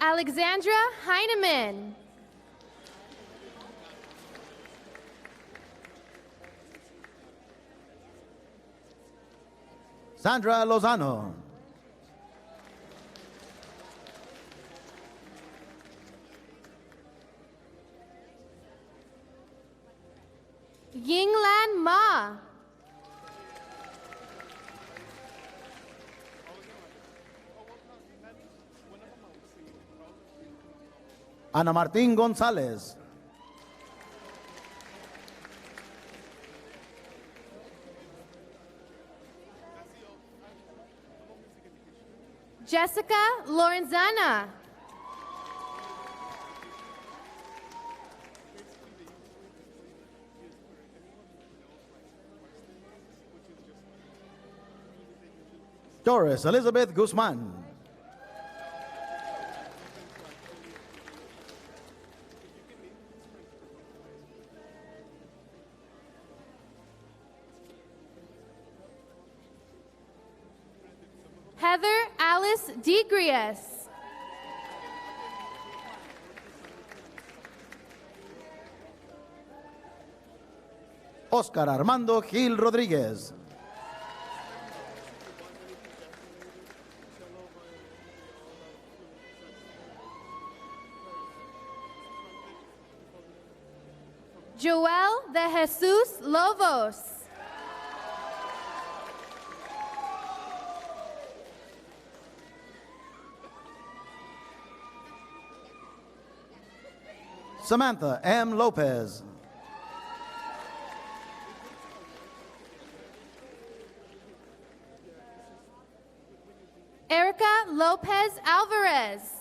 Alexandra Heineman. Sandra Lozano. Yinglan Ma. Ana Martín González. Jessica Lorenzana. Doris Elizabeth Guzman. Heather Alice DeGrius. Oscar Armando Gil Rodríguez. Joel de Jesus Lobos. Samantha M. Lopez. Erica Lopez Alvarez.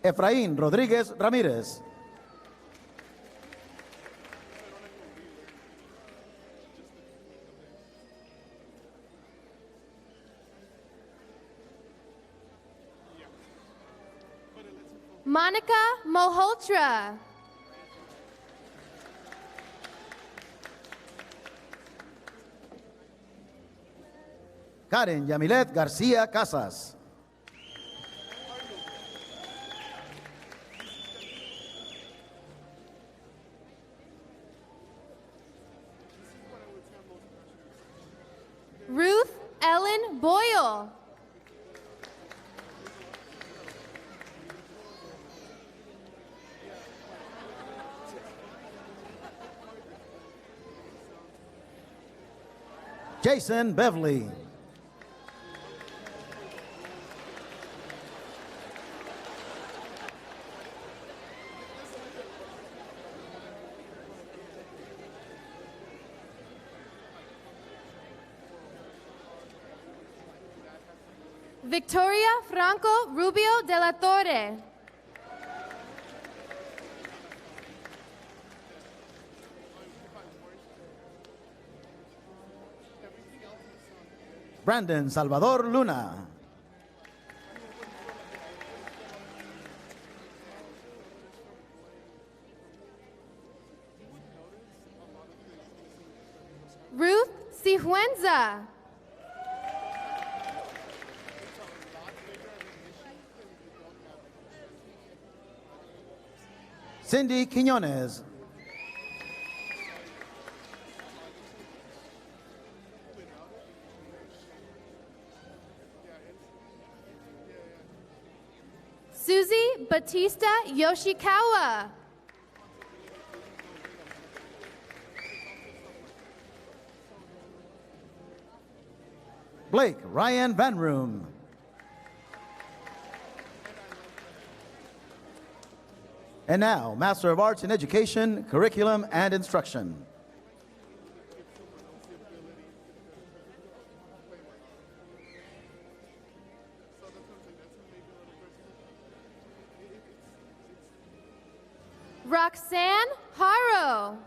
Efraín Rodríguez Ramírez. Monica Moholtra. Karen Yamilet García Casas. Ruth Ellen Boyle. Jason Beverly. Victoria Franco Rubio de la Torre. Brandon Salvador Luna. Ruth Cifuenza. Cindy Quiñones. Susie Batista Yoshikawa. Blake Ryan Van Room. And now, Master of Arts in Education, Curriculum and Instruction. Roxanne Haro.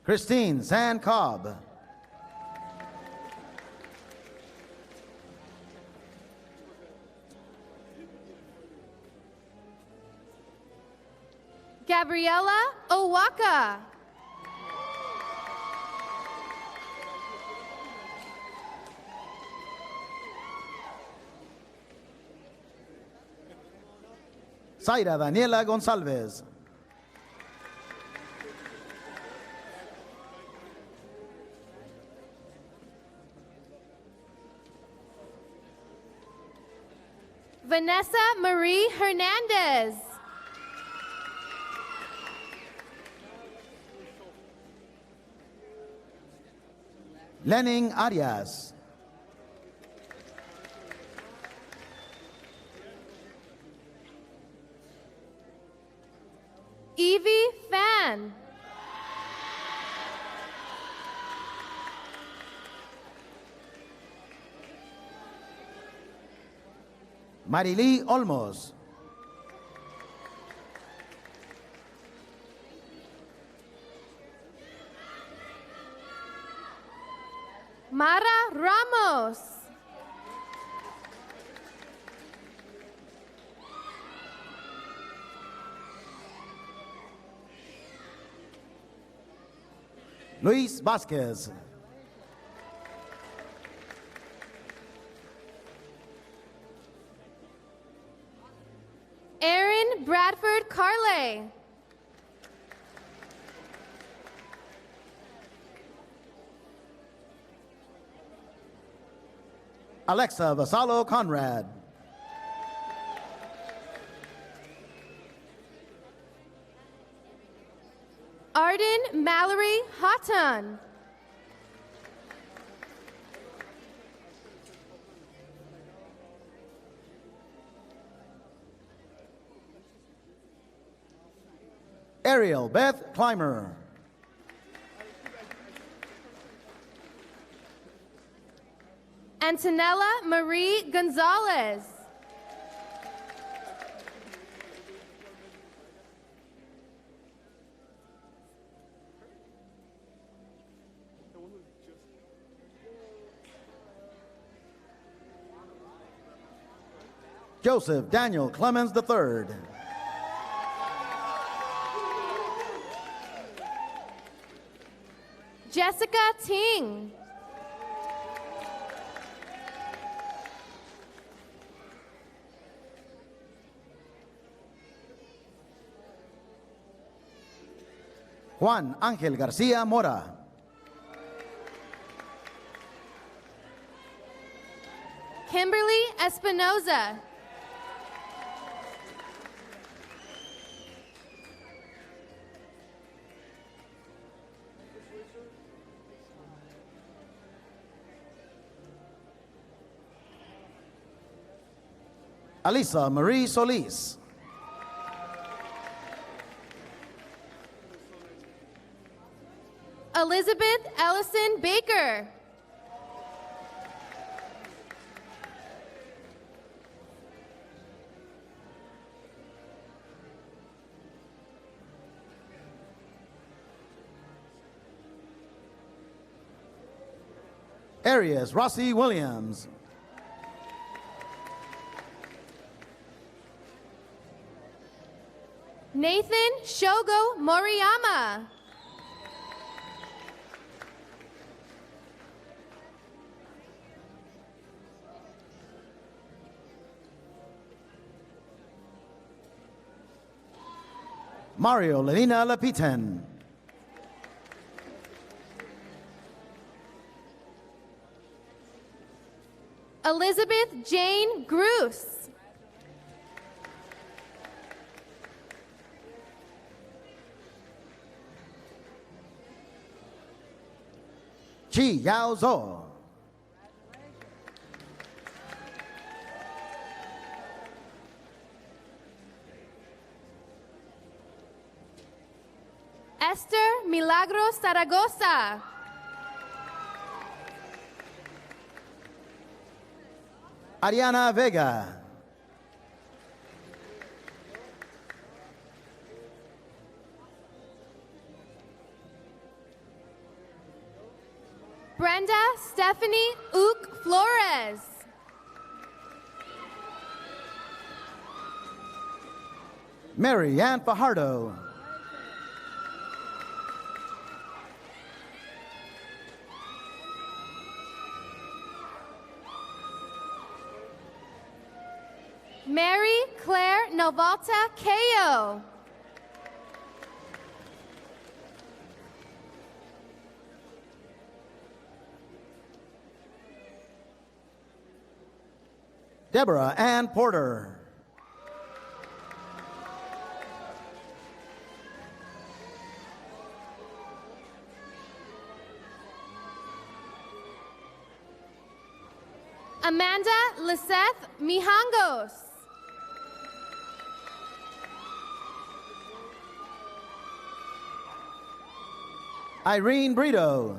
Christine San Cobb. Gabriella Owaka. Zaira Daniela Gonzalez. Vanessa Marie Hernandez. Lenin Arias. Evie Fan. Marily Olmos. Mara Ramos. Luis Vasquez. Aaron Bradford Carley. Alexa Vassallo Conrad. Arden Mallory Houghton. Ariel Beth Clymer. Antonella Marie Gonzalez. Joseph Daniel Clemens III. Jessica Ting. Juan Ángel García Mora. Kimberly Espinoza. Alisa Marie Solis. Elizabeth Ellison Baker. Arias Rossi Williams. Nathan Shogo Moriyama. Mario Lenina Lapiten. Elizabeth Jane Gruce. Chi Yao Zhou. Esther Milagros Zaragoza. Ariana Vega. Brenda Stephanie Ook Flores. Mary Ann Fajardo. Mary Claire Novalta Cayo. Deborah Ann Porter. Amanda Liseth Mijangos. Irene Brito.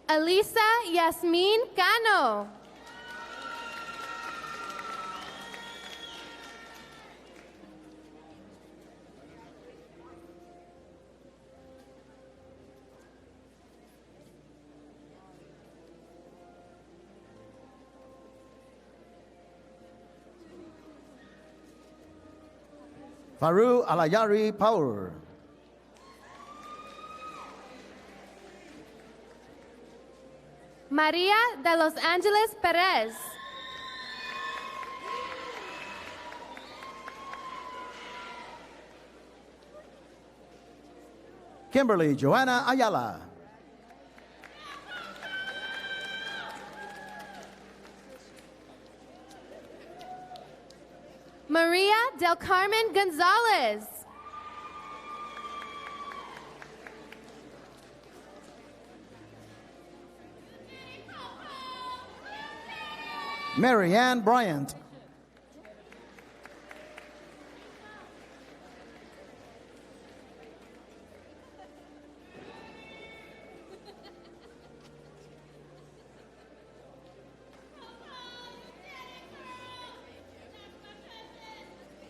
Elisa Yasmin Cano. Faru Alayari Power. María de Los Ángeles Pérez. Kimberly Joanna Ayala. María del Carmen González. Mary Ann Bryant.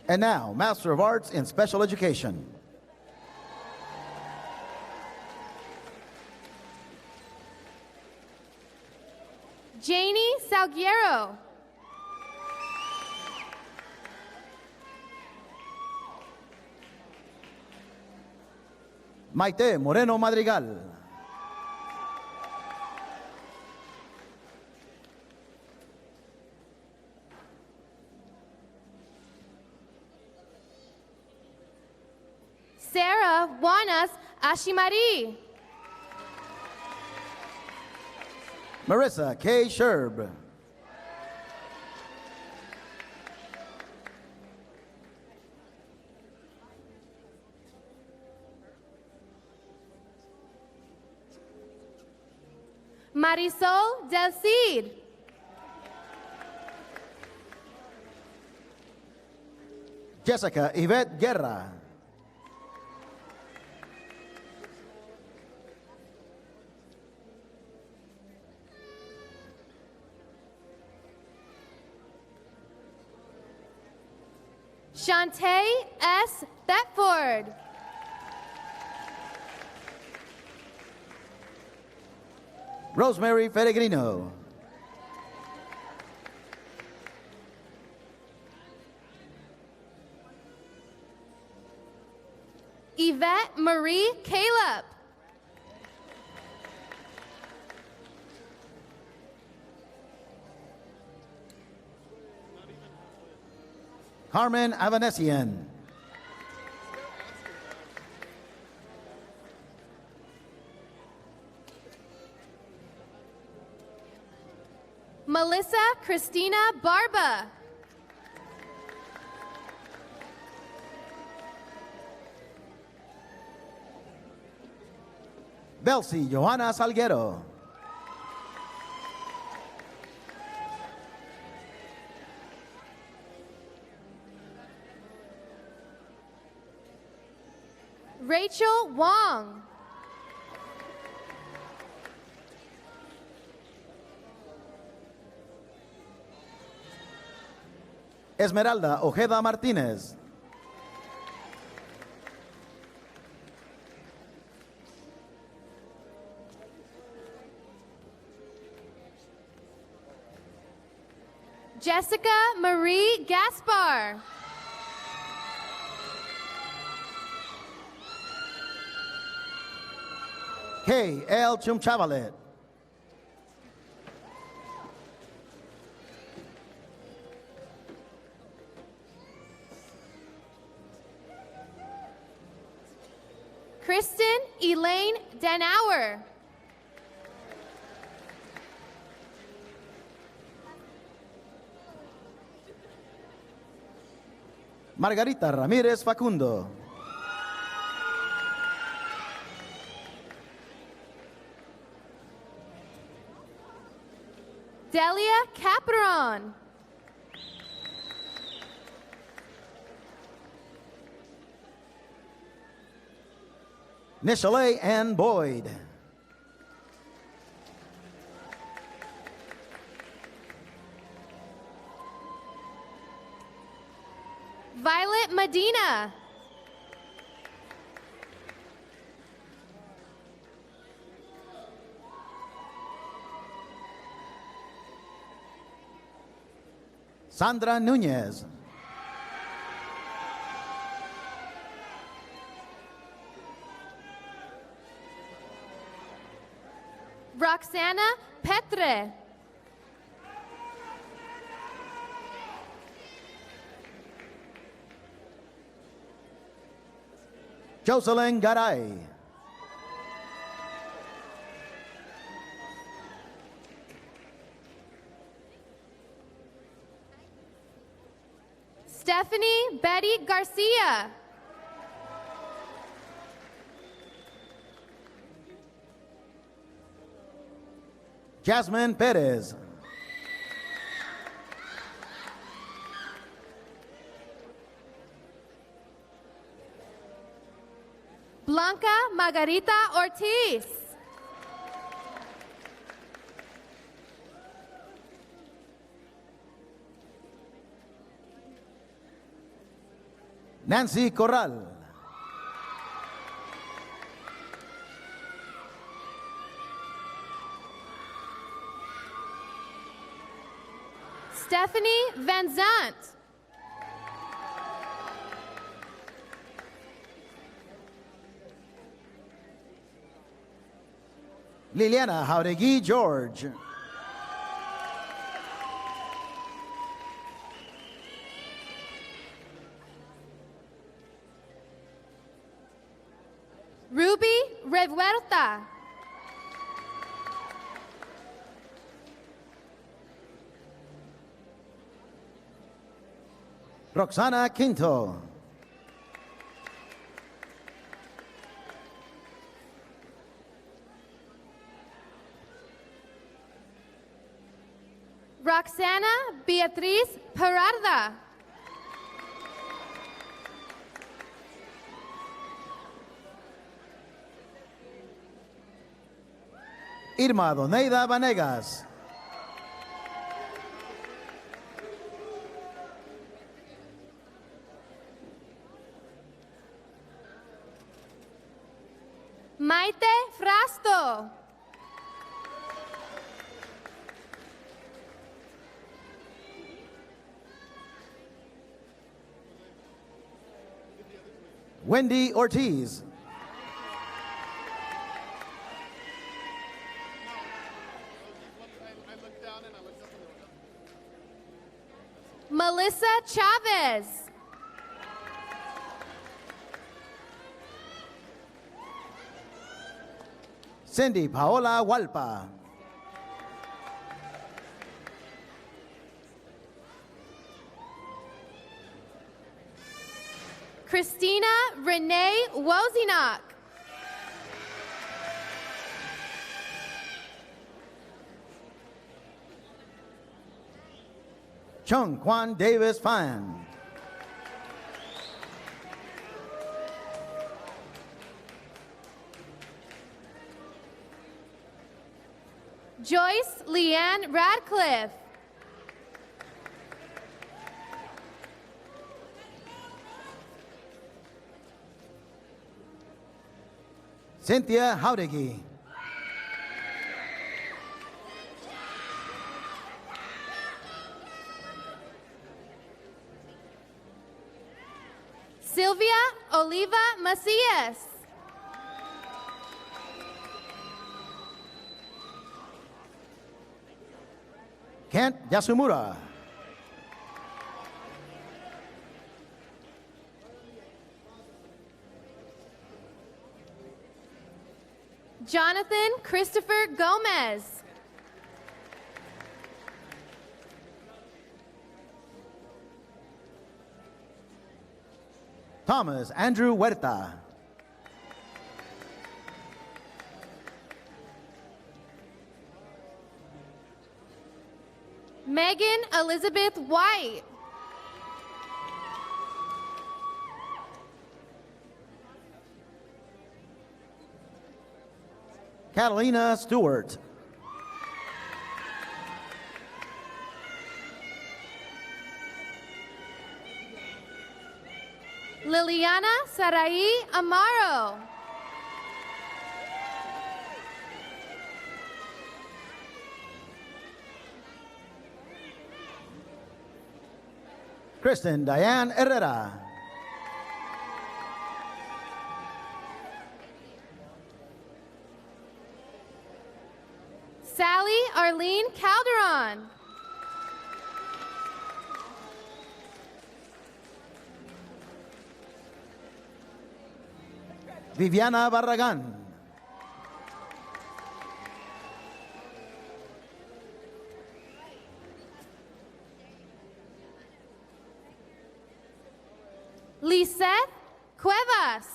And now, Master of Arts in Special Education. Janie Salguero. Maite Moreno Madrigal. Sarah Juanas Ashimari. Marissa K. Sherb. Marisol Del Cid. Jessica Yvette Guerra. Shantae S. Thetford. Rosemary Peregrino. Yvette Marie Caleb. Carmen Avanesian. Melissa Christina Barba. Belsi Johanna Salguero. Rachel Wong. Esmeralda Ojeda Martínez. Jessica Marie Gaspar. K. L. Chumchavalet. Kristen Elaine Danauer. Margarita Ramírez Facundo. Caperon. Nichelle Ann Boyd. Violet Medina. Sandra Nunez. Roxana Petre. Jocelyn Garay. Stephanie Betty Garcia. Jasmine Perez. Blanca Margarita Ortiz. Nancy Corral. Stephanie Van Zant. Liliana Jauregui George. Ruby Revuelta. Roxana Quinto. Roxana Beatriz Parada. Irma Doneida Vanegas. Maite Frasto. Wendy Ortiz. Melissa Chavez. Cindy Paola Walpa. Christina Renee Wozniak. Chung Kwan Davis Fan. Joyce Leanne Radcliffe. Cynthia Jauregui. Sylvia Oliva Macias. Kent Yasumura. Jonathan Christopher Gomez. Thomas Andrew Huerta. Megan Elizabeth White. Catalina Stewart. Liliana Sarai Amaro. Kristen Diane Herrera. Sally Arlene Calderon. Viviana Barragan. Lisette Cuevas.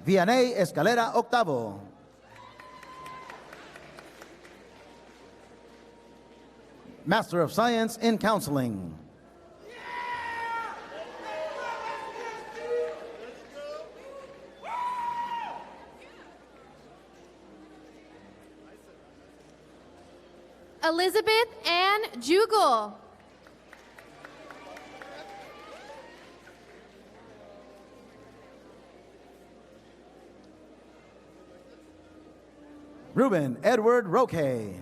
Vianey Escalera Octavo. Master of Science in Counseling. Elizabeth Ann Jugel. Ruben Edward Roque.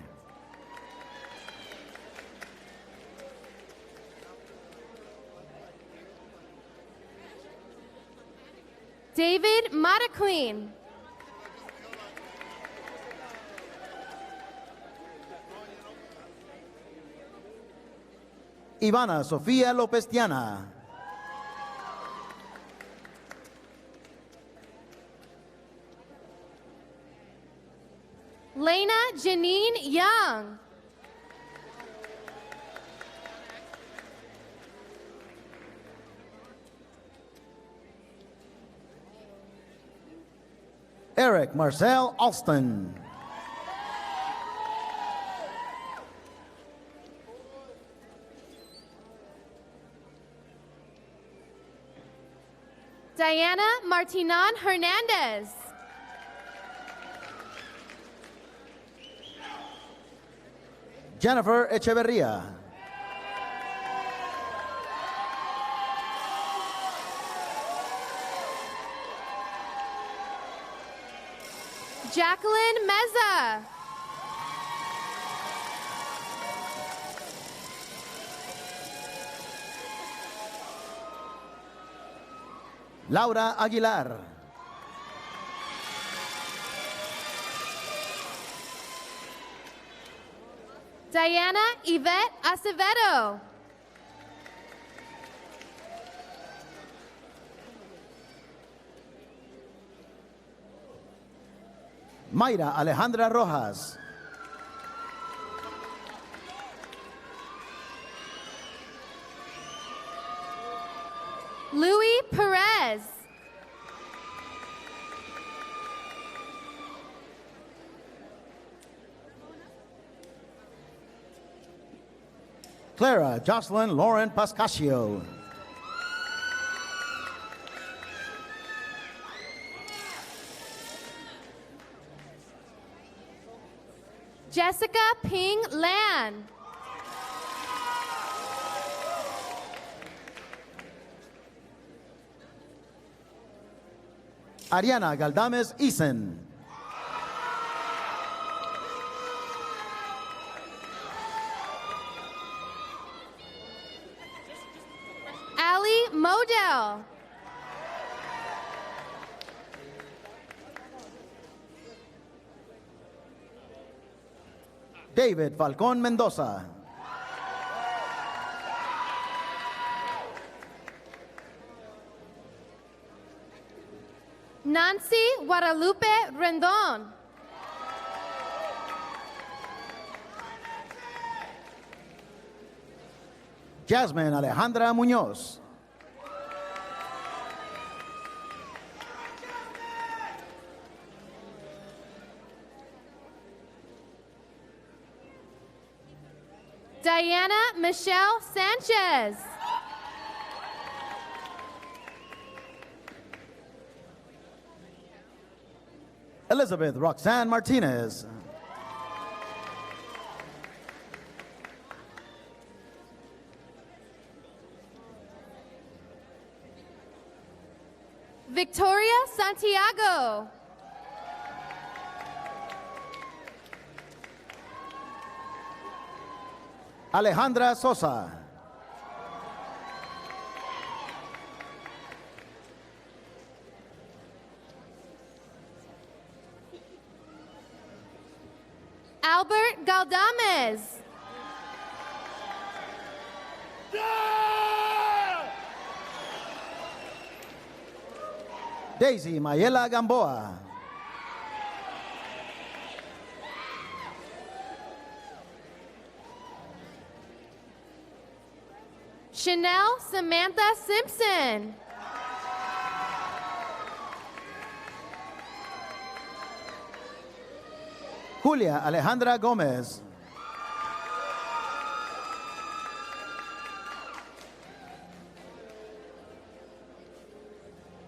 David Mataqueen. Ivana Sofía López Tiana. Lena Janine Young. Eric Marcel Alston. Diana Martinan Hernandez. Jennifer Echeverria. Jacqueline Meza. Laura Aguilar. Diana Yvette Acevedo. Mayra Alejandra Rojas. Louis Perez. Clara Jocelyn Lauren Pascasio. Jessica Ping Lan. Ariana Galdames Eason. Ali Modell. David Falcón Mendoza. Nancy Guadalupe Rendon. Jasmine Alejandra Muñoz. Diana Michelle Sanchez. Elizabeth Roxanne Martinez. Victoria Santiago. Alejandra Sosa. Albert Galdames. Daisy Mayela Gamboa. Chanel Samantha Simpson. Julia Alejandra Gomez.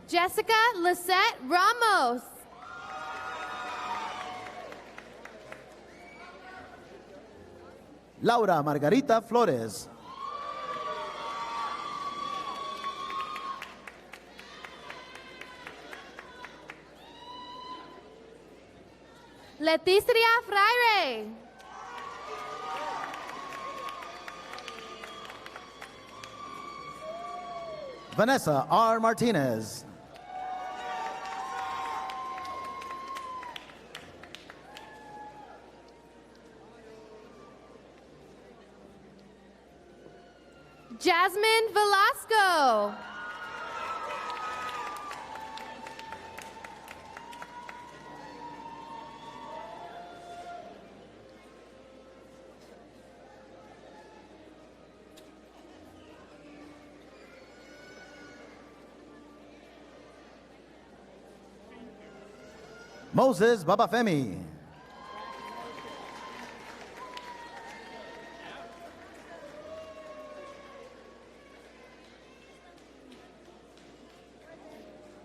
Jessica Lisette Ramos. Laura Margarita Flores. Leticia Freire. Vanessa R. Martinez. Jasmine Velasco. Moses Babafemi.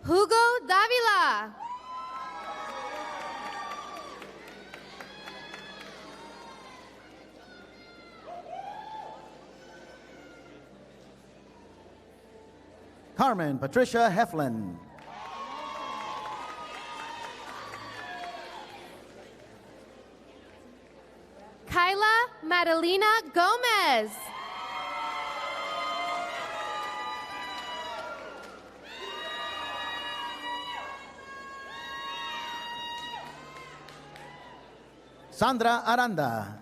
Hugo Davila. Carmen Patricia Heflin. Kyla Madalena Gomez. Sandra Aranda.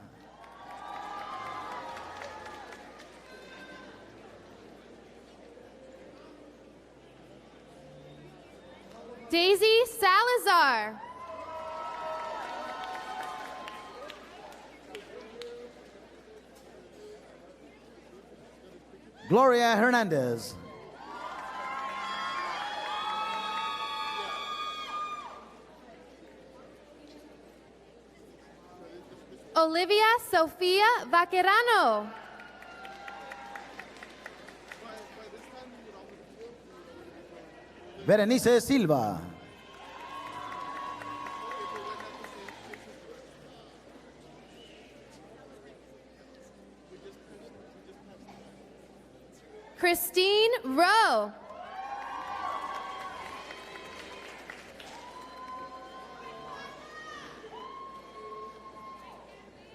Daisy Salazar. Gloria Hernandez. Olivia Sofia Vaquerano. Berenice Silva. Christine Rowe.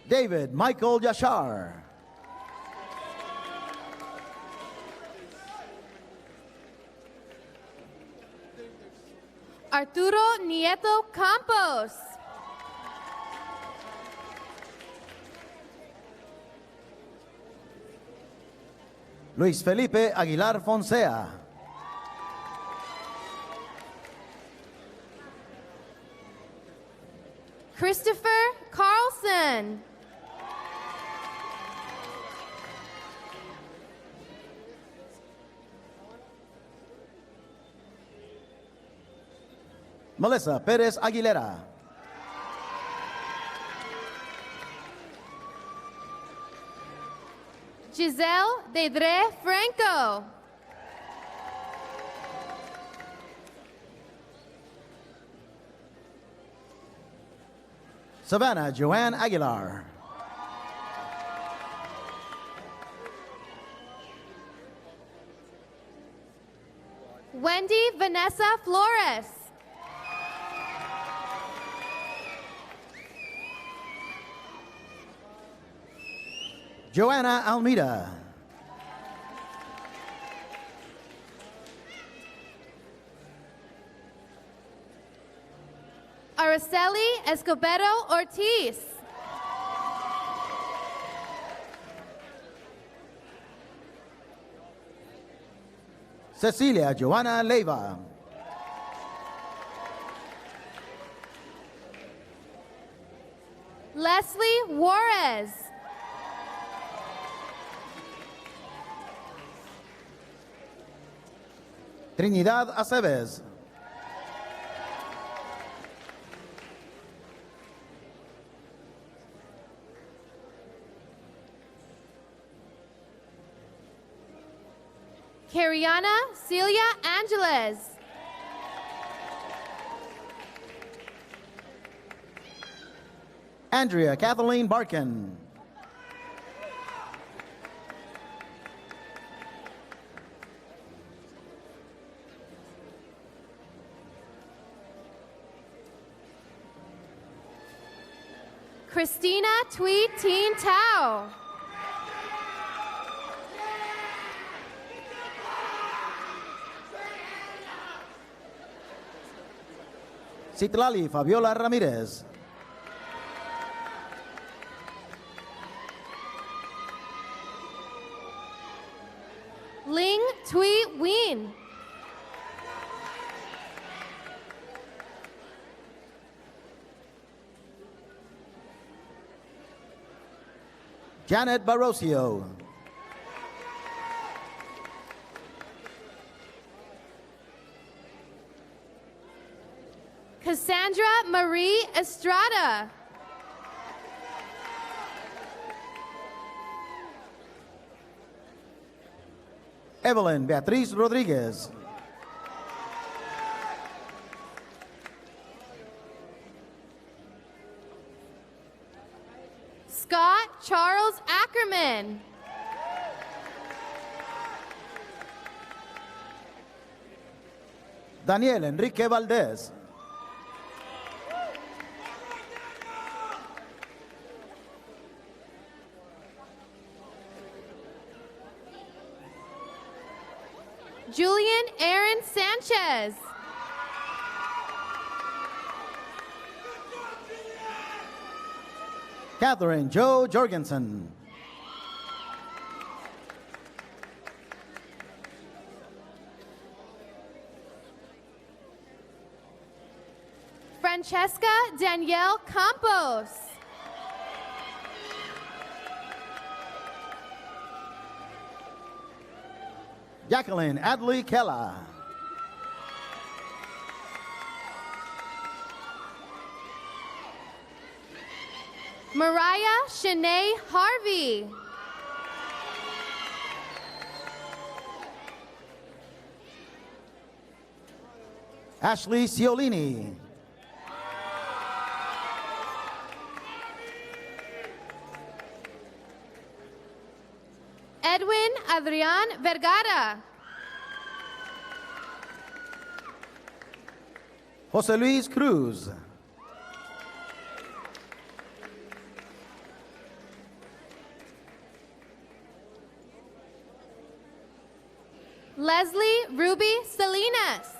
David Michael Yashar. Arturo Nieto Campos. Luis Felipe Aguilar Fonsea. Christopher Carlson. Melissa Perez Aguilera. Giselle Deidre Franco. Savannah Joanne Aguilar. Wendy Vanessa Flores. Joanna Almeida. Araceli Escobedo Ortiz. Cecilia Joanna Leiva. Leslie Juarez. Trinidad Aceves. Cariana Celia Angeles. Andrea Kathleen Barkin. Christina Tweed Teen Tao. Citlali Fabiola Ramirez. Ling Tui Wien. Janet Barrocio. Cassandra Marie Estrada. Evelyn Beatriz Rodriguez. Scott Charles Ackerman. Daniel Enrique Valdez. Julian Aaron Sanchez. Catherine Joe Jorgensen. Francesca Danielle Campos. Jacqueline Adley Kella. Mariah Shanae Harvey. Ashley Ciolini. Edwin Adrian Vergara. Jose Luis Cruz. Leslie Ruby Salinas.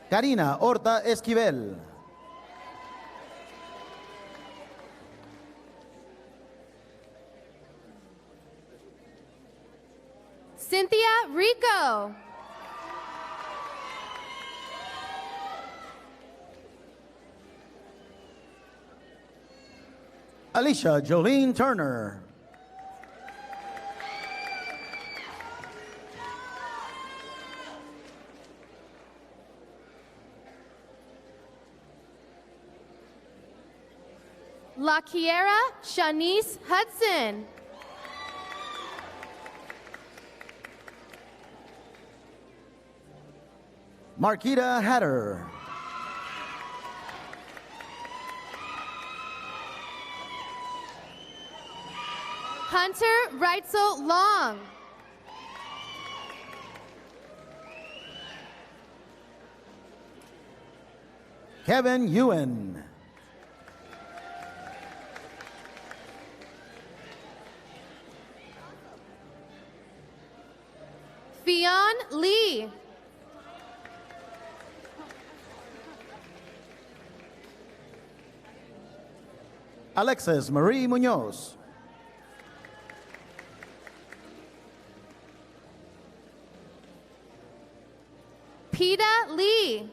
Karina Horta Esquivel. Cynthia Rico. Alicia Jolene Turner. La Kiera Shanice Hudson. Marquita Hatter. Hunter Reitzel Long. Kevin Ewan. Fionn Lee. Alexis Marie Munoz. Peta Lee.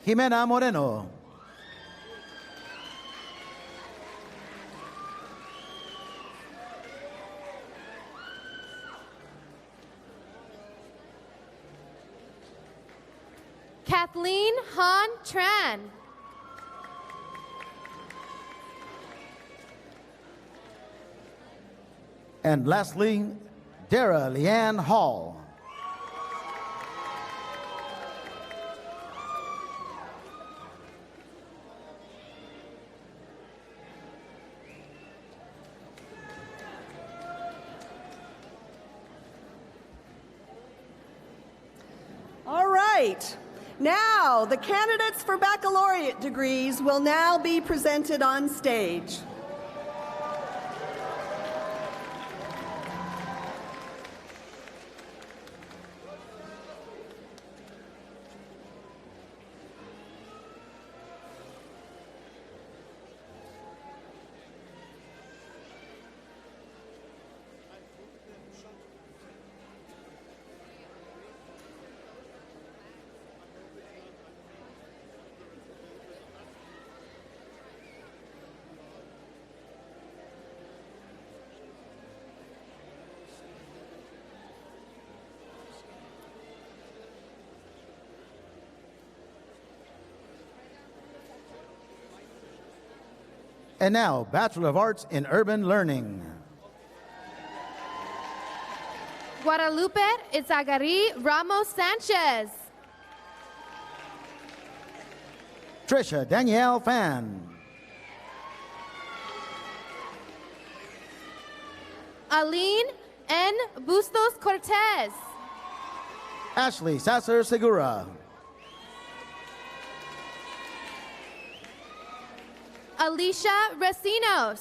Jimena Moreno. Kathleen Han Tran. And lastly, Dara Leanne Hall. All right. Now, the candidates for baccalaureate degrees will now be presented on stage. And now, Bachelor of Arts in Urban Learning. Guadalupe Izagari Ramos Sanchez. Trisha Danielle Fan. Aline N. Bustos Cortez. Ashley Sasser Segura. Alicia Recinos.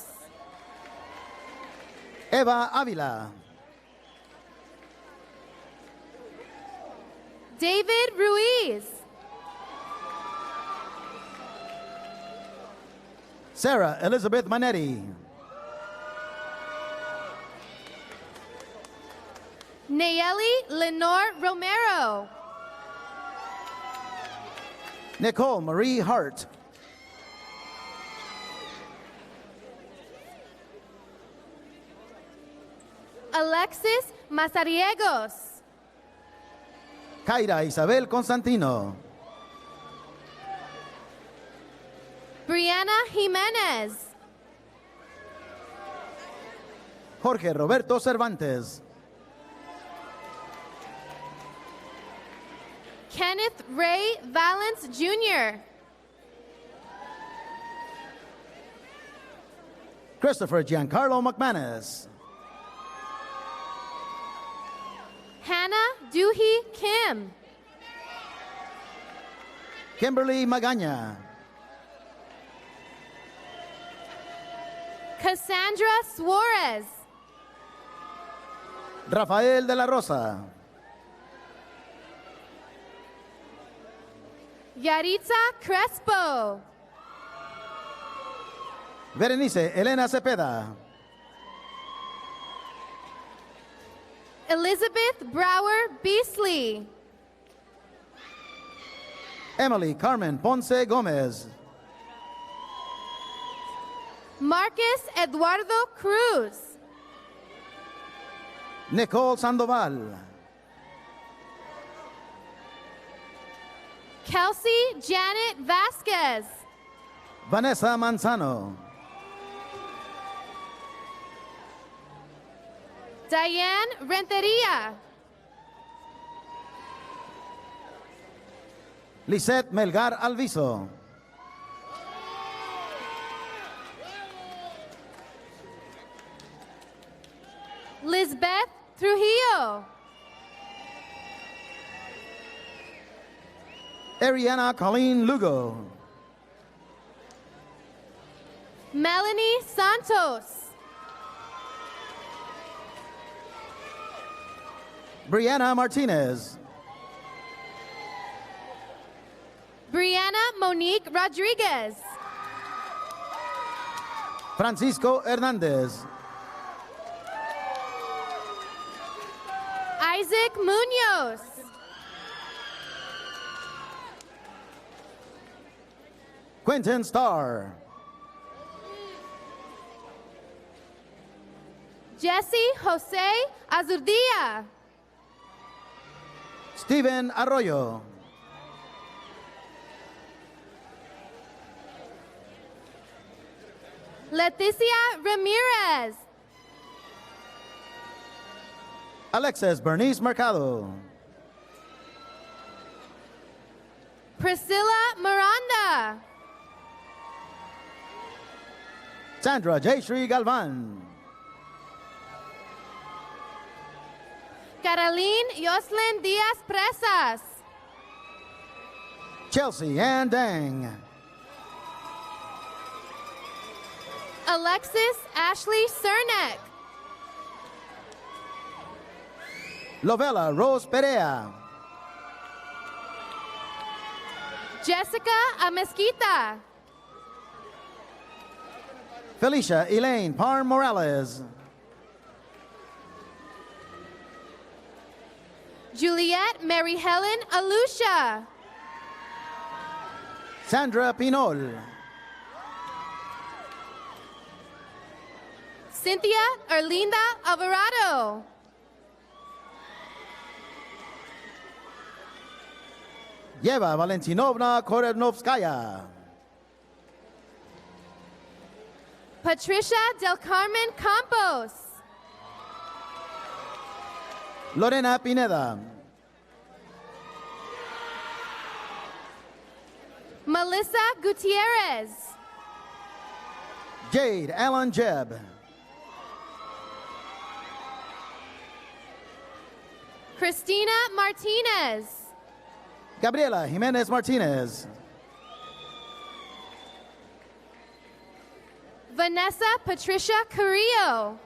Eva Avila. David Ruiz. Sarah Elizabeth Manetti. Nayeli Lenore Romero. Nicole Marie Hart. Alexis Mazariegos. Kaira Isabel Constantino. Brianna Jimenez. Jorge Roberto Cervantes. Kenneth Ray Valance Jr. Christopher Giancarlo McManus. Hannah Doohy Kim. Kimberly Magaña. Cassandra Suarez. Rafael de la Rosa. Yaritza Crespo. Berenice Elena Cepeda. Elizabeth Brower Beasley. Emily Carmen Ponce Gomez. Marcus Eduardo Cruz. Nicole Sandoval. Kelsey Janet Vasquez. Vanessa Manzano. Diane Renteria. Lisette Melgar Alviso. Lisbeth Trujillo. Ariana Colleen Lugo. Melanie Santos. Brianna Martinez. Brianna Monique Rodriguez. Francisco Hernandez. Isaac Munoz. Quentin Starr. Jesse Jose Azurdia. Steven Arroyo. Leticia Ramirez. Alexis Bernice Mercado. Priscilla Miranda. Sandra Jayshree Galvan. Caroline Yoslin Diaz Presas. Chelsea Ann Dang. Alexis Ashley Cernek. Lovella Rose Perea. Jessica Amezquita. Felicia Elaine Parm Morales. Juliet Mary Helen Alusha. Sandra Pinol. Cynthia Erlinda Alvarado. Yeva Valentinovna Korenovskaya. Patricia Del Carmen Campos. Lorena Pineda. Melissa Gutierrez. Jade Allen Jebb. Christina Martinez. Gabriela Jimenez Martinez. Vanessa Patricia Carrillo.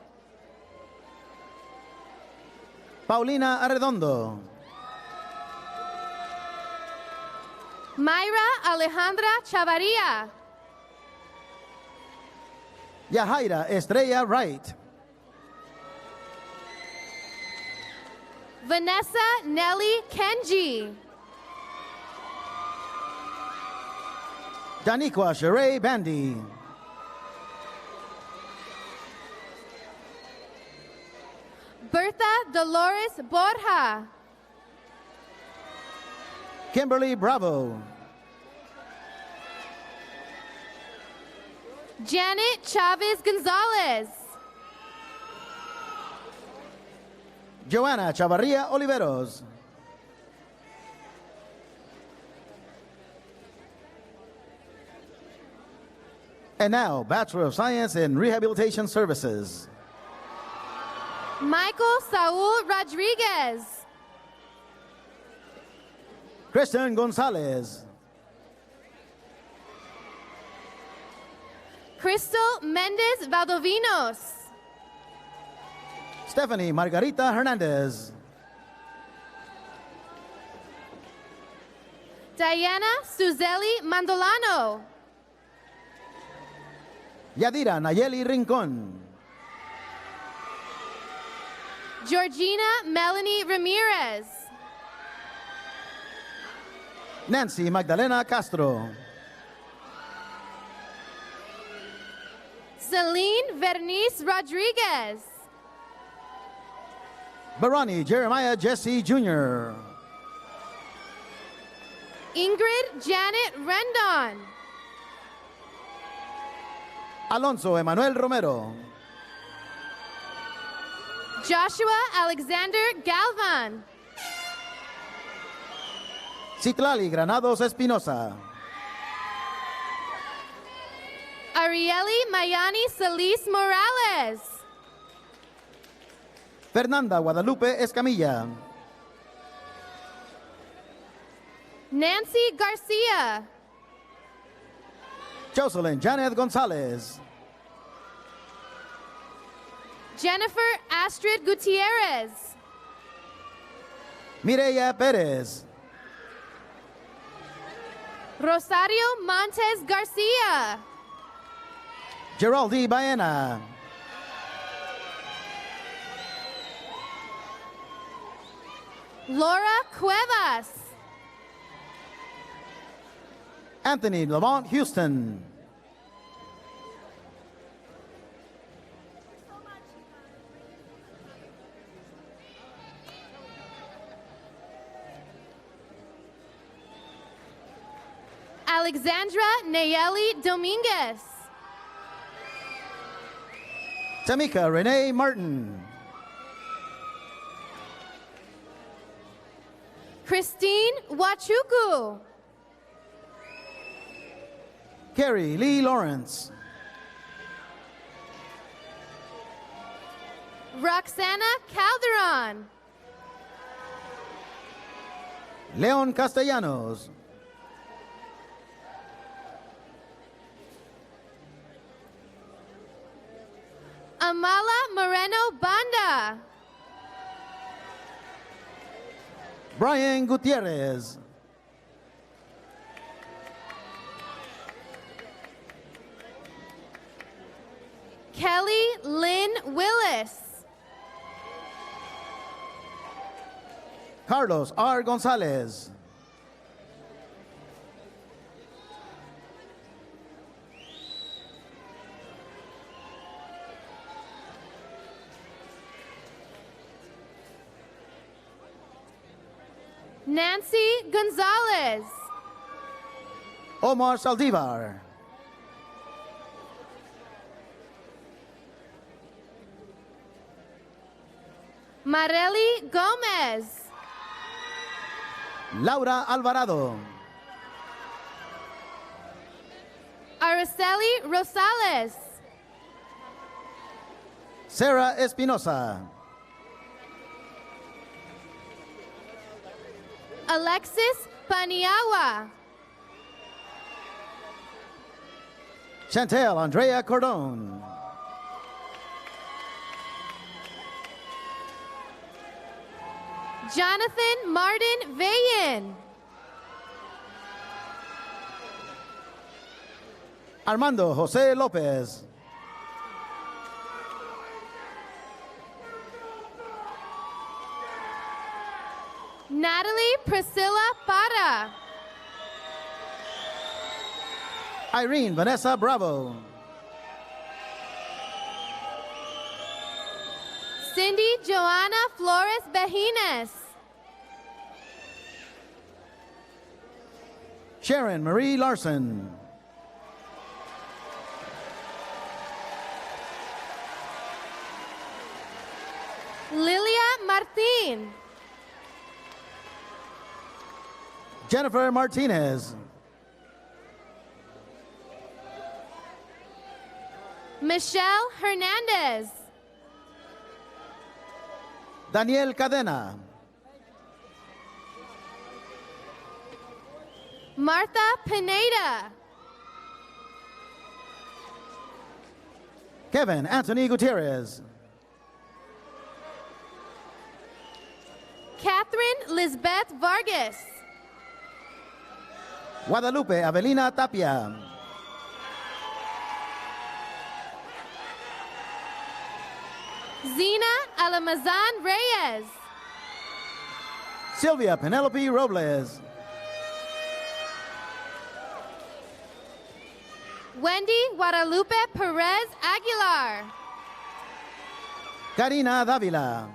Paulina Arredondo. Mayra Alejandra Chavarria. Yahaira Estrella Wright. Vanessa Nelly Kenji. Daniqua Sheree Bandy. Bertha Dolores Borja. Kimberly Bravo. Janet Chavez Gonzalez. Joanna Chavarria Oliveros. And now, Bachelor of Science in Rehabilitation Services. Michael Saul Rodriguez. Christian Gonzalez. Crystal Mendez Valdovinos. Stephanie Margarita Hernandez. Diana Suzeli Mandolano. Yadira Nayeli Rincon. Georgina Melanie Ramirez. Nancy Magdalena Castro. Celine Vernice Rodriguez. Barani Jeremiah Jesse Jr. Ingrid Janet Rendon. Alonso Emanuel Romero. Joshua Alexander Galvan. Citlali Granados Espinosa. Arieli Mayani Solis Morales. Fernanda Guadalupe Escamilla. Nancy Garcia. Jocelyn Janet Gonzalez. Jennifer Astrid Gutierrez. Mireya Perez. Rosario Montes Garcia. Geraldi Baena. Laura Cuevas. Anthony Lamont Houston. Alexandra Nayeli Dominguez. Tamika Renee Martin. Christine Wachuku. Carrie Lee Lawrence. Roxana Calderon. Leon Castellanos. Amala Moreno Banda. Brian Gutierrez. Kelly Lynn Willis. Carlos R. Gonzalez. Nancy Gonzalez. Omar Saldivar. Marely Gomez. Laura Alvarado. Araceli Rosales. Sarah Espinosa. Alexis Paniagua. Chantel Andrea Cordon. Jonathan Martin Vayen. Armando Jose Lopez. Natalie Priscilla Para. Irene Vanessa Bravo. Cindy Joanna Flores Bejines. Sharon Marie Larson. Lilia Martin. Jennifer Martinez. Michelle Hernandez. Daniel Cadena. Martha Pineda. Kevin Anthony Gutierrez. Catherine Lisbeth Vargas. Guadalupe Avelina Tapia. Zena Alamazan Reyes. Sylvia Penelope Robles. Wendy Guadalupe Perez Aguilar. Karina Davila.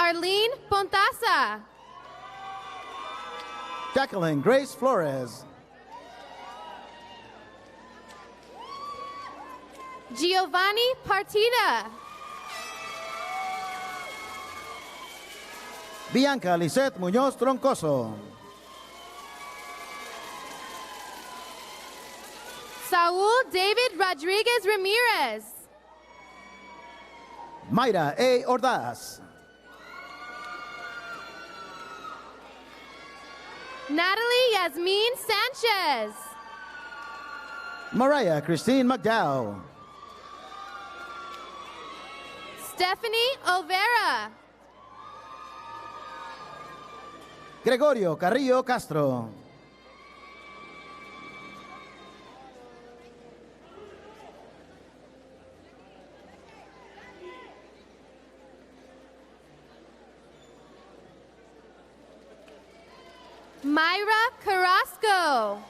Marlene Pontaza. Jacqueline Grace Flores. Giovanni Partida. Bianca Lisette Muñoz Troncoso. Saul David Rodriguez Ramirez. Mayra A. Ordaz. Natalie Yasmin Sanchez. Mariah Christine McDowell. Stephanie Olvera. Gregorio Carrillo Castro. Myra Carrasco.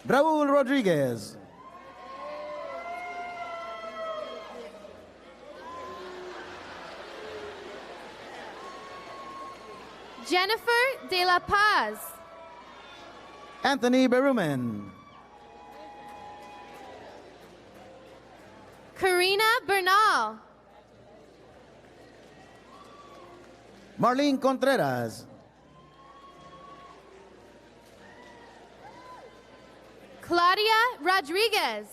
Raúl Rodríguez. Jennifer De La Paz. Anthony Berumen. Karina Bernal. Marlene Contreras. Claudia Rodriguez.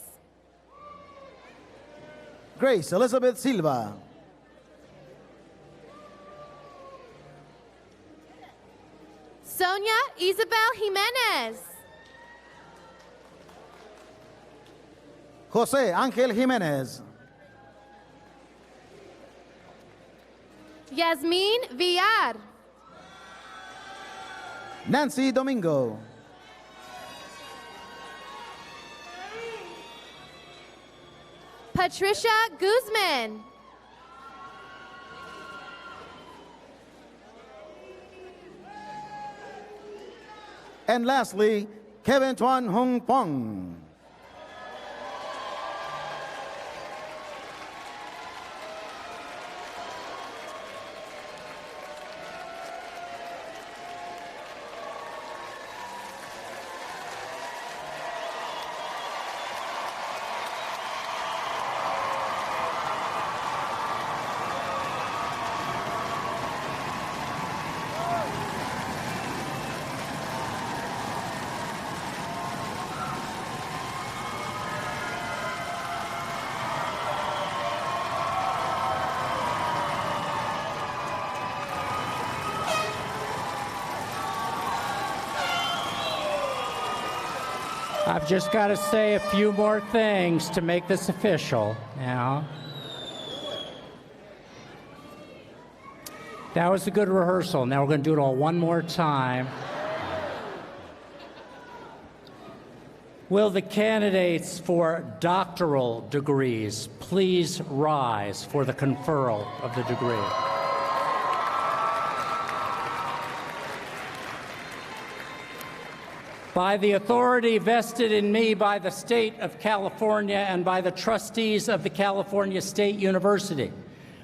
Grace Elizabeth Silva. Sonia Isabel Jimenez. José Ángel Jiménez. Yasmin Villar. Nancy Domingo. Patricia Guzman. And lastly, Kevin Tuan Hung Pong. I've just got to say a few more things to make this official now. That was a good rehearsal. Now we're going to do it all one more time. Will the candidates for doctoral degrees please rise for the conferral of the degree? By the authority vested in me by the state of California and by the trustees of the California State University,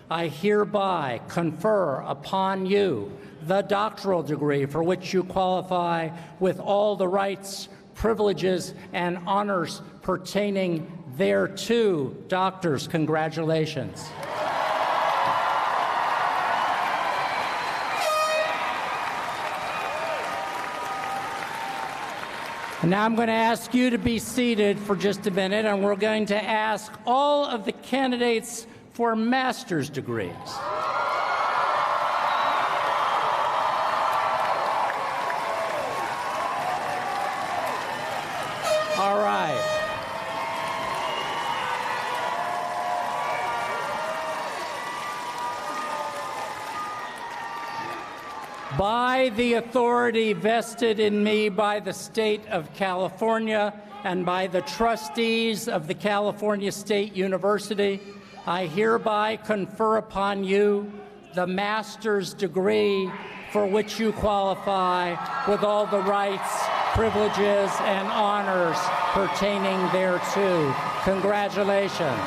I hereby confer upon you the doctoral degree for which you qualify with all the rights, privileges, and honors pertaining thereto. Doctors, congratulations. And now I'm going to ask you to be seated for just a minute, and we're going to ask all of the candidates for master's degrees. All right. By the authority vested in me by the state of California and by the trustees of the California State University, I hereby confer upon you the master's degree for which you qualify with all the rights, privileges, and honors pertaining thereto. Congratulations.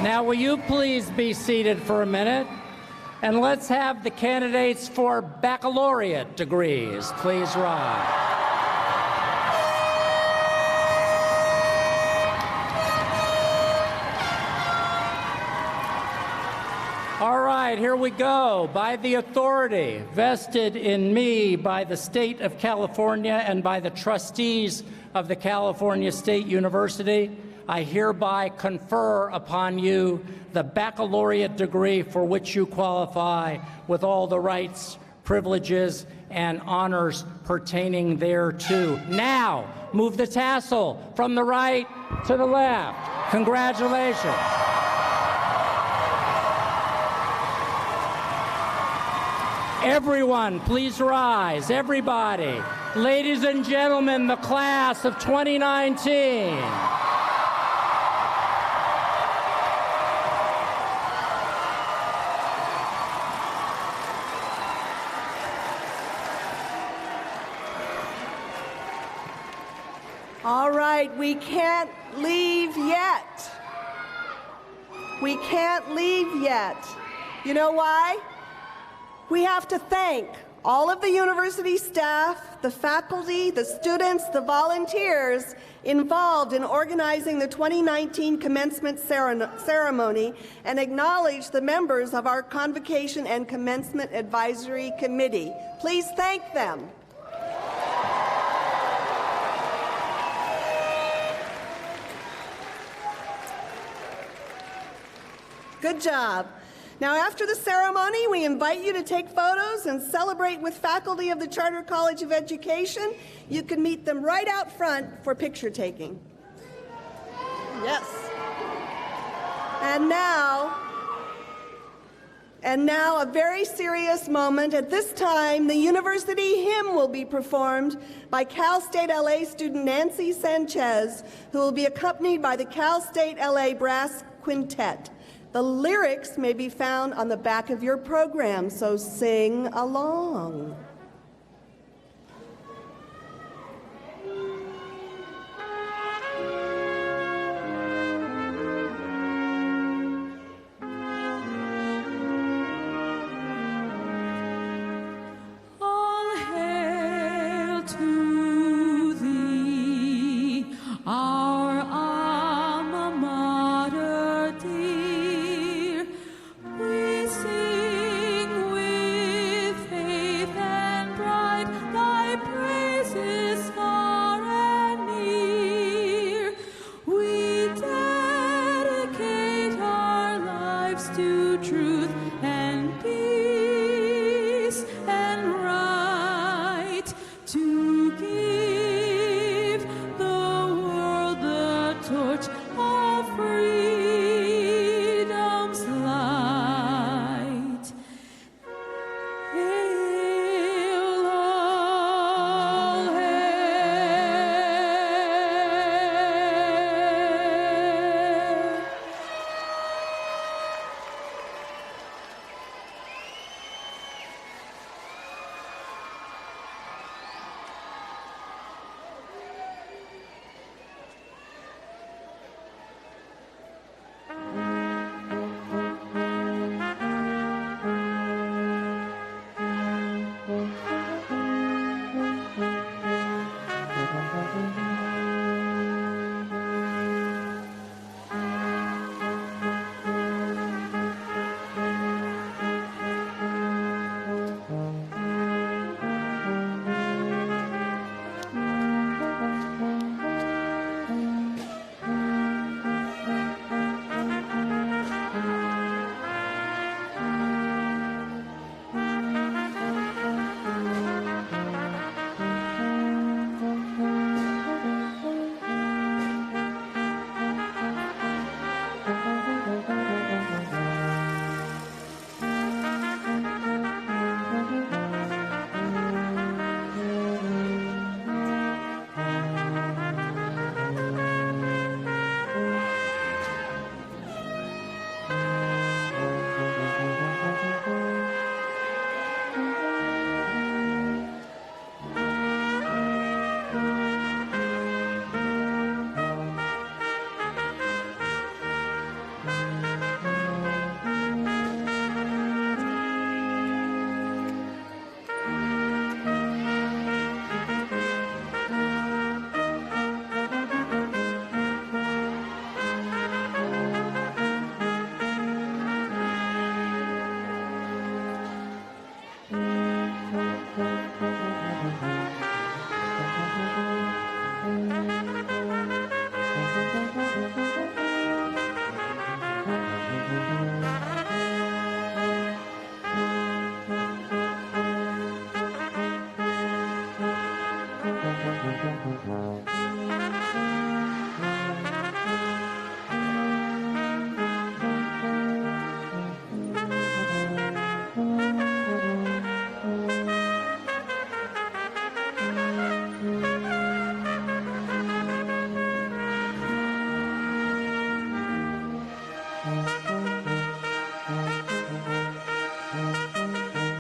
Now, will you please be seated for a minute? And let's have the candidates for baccalaureate degrees please rise. All right, here we go. By the authority vested in me by the state of California and by the trustees of the California State University, I hereby confer upon you the baccalaureate degree for which you qualify with all the rights, privileges, and honors pertaining thereto. Now, move the tassel from the right to the left. Congratulations. Everyone, please rise. Everybody. Ladies and gentlemen, the class of 2019. All right, we can't leave yet. We can't leave yet. You know why? We have to thank all of the university staff, the faculty, the students, the volunteers involved in organizing the 2019 commencement ceremony and acknowledge the members of our Convocation and Commencement Advisory Committee. Please thank them. Good job. Now, after the ceremony, we invite you to take photos and celebrate with faculty of the Charter College of Education. You can meet them right out front for picture taking. Yes. And now a very serious moment. At this time, the university hymn will be performed by Cal State LA student Nancy Sanchez, who will be accompanied by the Cal State LA Brass Quintet. The lyrics may be found on the back of your program, so sing along.